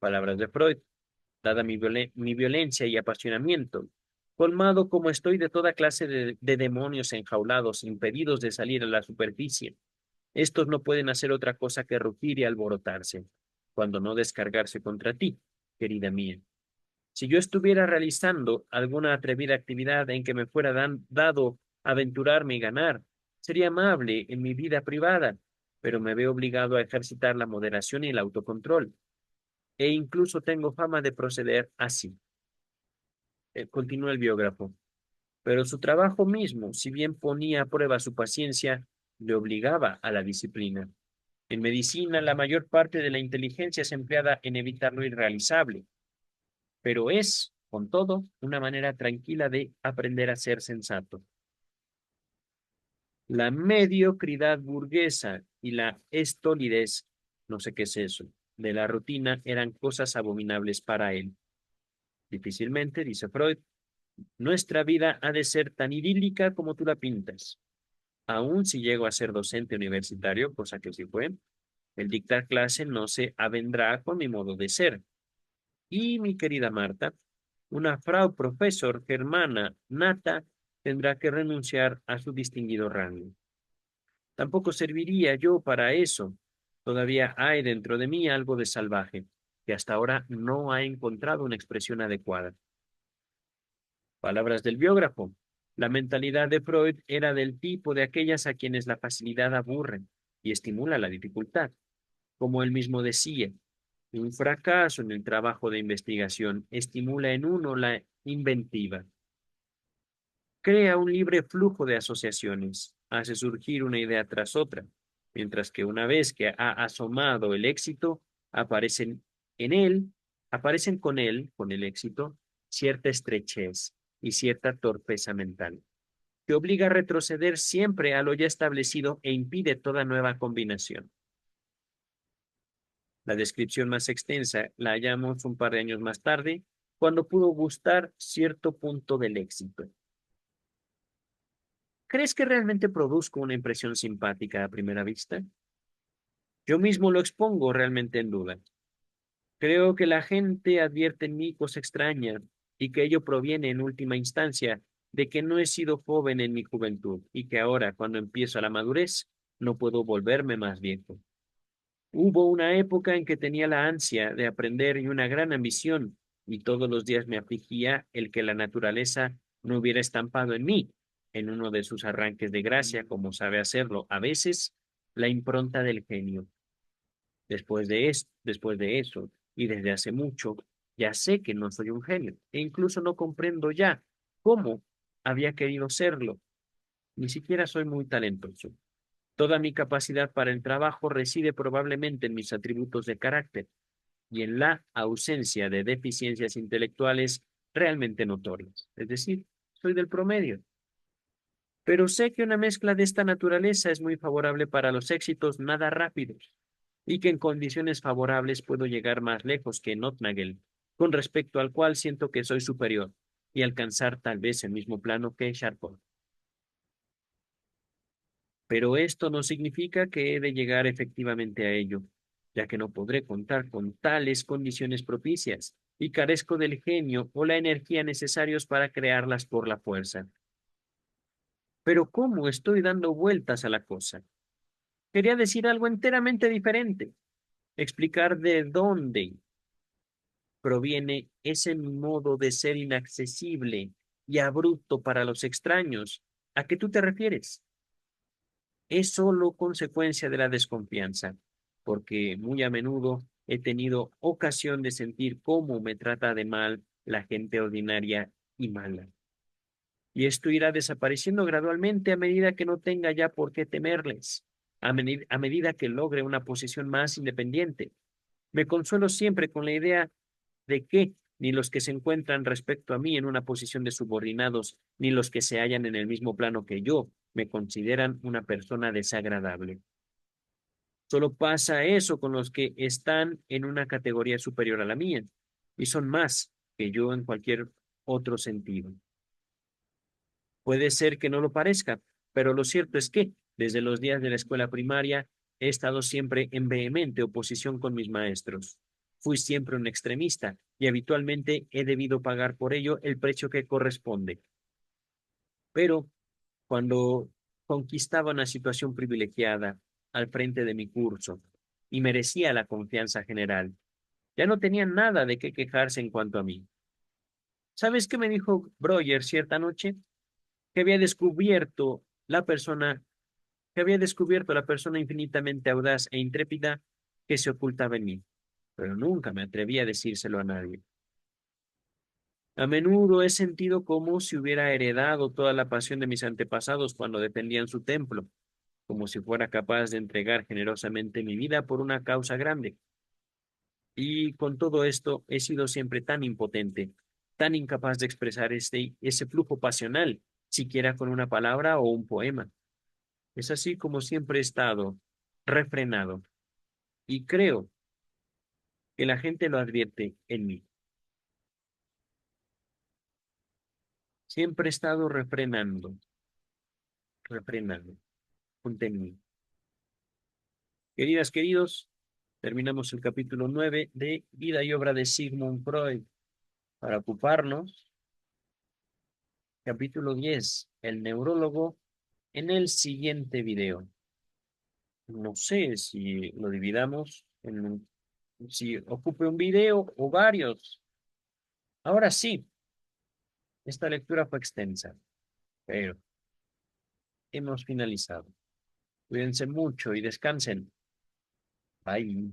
Palabras de Freud. Dada mi violencia y apasionamiento, colmado como estoy de toda clase de demonios enjaulados, impedidos de salir a la superficie, estos no pueden hacer otra cosa que rugir y alborotarse, cuando no descargarse contra ti, querida mía. Si yo estuviera realizando alguna atrevida actividad en que me fuera dado aventurarme y ganar, sería amable en mi vida privada, pero me veo obligado a ejercitar la moderación y el autocontrol, e incluso tengo fama de proceder así. Continúa el biógrafo. Pero su trabajo mismo, si bien ponía a prueba su paciencia, le obligaba a la disciplina. En medicina, la mayor parte de la inteligencia es empleada en evitar lo irrealizable, pero es, con todo, una manera tranquila de aprender a ser sensato. La mediocridad burguesa y la estolidez, no sé qué es eso, de la rutina eran cosas abominables para él. Difícilmente, dice Freud, nuestra vida ha de ser tan idílica como tú la pintas. Aún si llego a ser docente universitario, cosa que sí fue, el dictar clase no se avendrá con mi modo de ser. Y mi querida Marta, una Frau Profesor germana nata tendrá que renunciar a su distinguido rango. Tampoco serviría yo para eso. Todavía hay dentro de mí algo de salvaje, que hasta ahora no ha encontrado una expresión adecuada. Palabras del biógrafo. La mentalidad de Freud era del tipo de aquellas a quienes la facilidad aburre y estimula la dificultad. Como él mismo decía, un fracaso en el trabajo de investigación estimula en uno la inventiva. Crea un libre flujo de asociaciones, hace surgir una idea tras otra, mientras que una vez que ha asomado el éxito, aparecen en él, aparecen con el éxito, cierta estrechez y cierta torpeza mental, que obliga a retroceder siempre a lo ya establecido e impide toda nueva combinación. La descripción más extensa la hallamos un par de años más tarde, cuando pudo gustar cierto punto del éxito. ¿Crees que realmente produzco una impresión simpática a primera vista? Yo mismo lo expongo realmente en duda. Creo que la gente advierte en mí cosa extraña y que ello proviene en última instancia de que no he sido joven en mi juventud y que ahora, cuando empiezo a la madurez, no puedo volverme más viejo. Hubo una época en que tenía la ansia de aprender y una gran ambición, y todos los días me afligía el que la naturaleza no hubiera estampado en mí, en uno de sus arranques de gracia, como sabe hacerlo a veces, la impronta del genio. Después de eso, y desde hace mucho, ya sé que no soy un genio, e incluso no comprendo ya cómo había querido serlo. Ni siquiera soy muy talentoso. Toda mi capacidad para el trabajo reside probablemente en mis atributos de carácter y en la ausencia de deficiencias intelectuales realmente notorias. Es decir, soy del promedio. Pero sé que una mezcla de esta naturaleza es muy favorable para los éxitos nada rápidos y que en condiciones favorables puedo llegar más lejos que Notnagel, con respecto al cual siento que soy superior y alcanzar tal vez el mismo plano que Sharpov. Pero esto no significa que he de llegar efectivamente a ello, ya que no podré contar con tales condiciones propicias y carezco del genio o la energía necesarios para crearlas por la fuerza. Pero ¿cómo estoy dando vueltas a la cosa? Quería decir algo enteramente diferente, explicar de dónde proviene ese modo de ser inaccesible y abrupto para los extraños. ¿A qué tú te refieres? Es solo consecuencia de la desconfianza, porque muy a menudo he tenido ocasión de sentir cómo me trata de mal la gente ordinaria y mala. Y esto irá desapareciendo gradualmente a medida que no tenga ya por qué temerles, a medida que logre una posición más independiente. Me consuelo siempre con la idea de que ni los que se encuentran respecto a mí en una posición de subordinados, ni los que se hallan en el mismo plano que yo, me consideran una persona desagradable. Solo pasa eso con los que están en una categoría superior a la mía, y son más que yo en cualquier otro sentido. Puede ser que no lo parezca, pero lo cierto es que, desde los días de la escuela primaria, he estado siempre en vehemente oposición con mis maestros. Fui siempre un extremista y habitualmente he debido pagar por ello el precio que corresponde. Pero cuando conquistaba una situación privilegiada al frente de mi curso y merecía la confianza general, ya no tenía nada de qué quejarse en cuanto a mí. ¿Sabes qué me dijo Breuer cierta noche? Que había descubierto la persona infinitamente audaz e intrépida que se ocultaba en mí, pero nunca me atreví a decírselo a nadie. A menudo he sentido como si hubiera heredado toda la pasión de mis antepasados cuando defendían su templo, como si fuera capaz de entregar generosamente mi vida por una causa grande. Y con todo esto he sido siempre tan impotente, tan incapaz de expresar ese flujo pasional, siquiera con una palabra o un poema. Es así como siempre he estado refrenado y creo que la gente lo advierte en mí. Siempre he estado refrenando, refrenando. junto en mí. Queridas, queridos, terminamos el capítulo 9 de Vida y obra de Sigmund Freud. Para ocuparnos, capítulo 10, el neurólogo, en el siguiente video. No sé si lo dividamos si ocupe un video o varios. Ahora sí, esta lectura fue extensa, pero hemos finalizado. Cuídense mucho y descansen. Bye.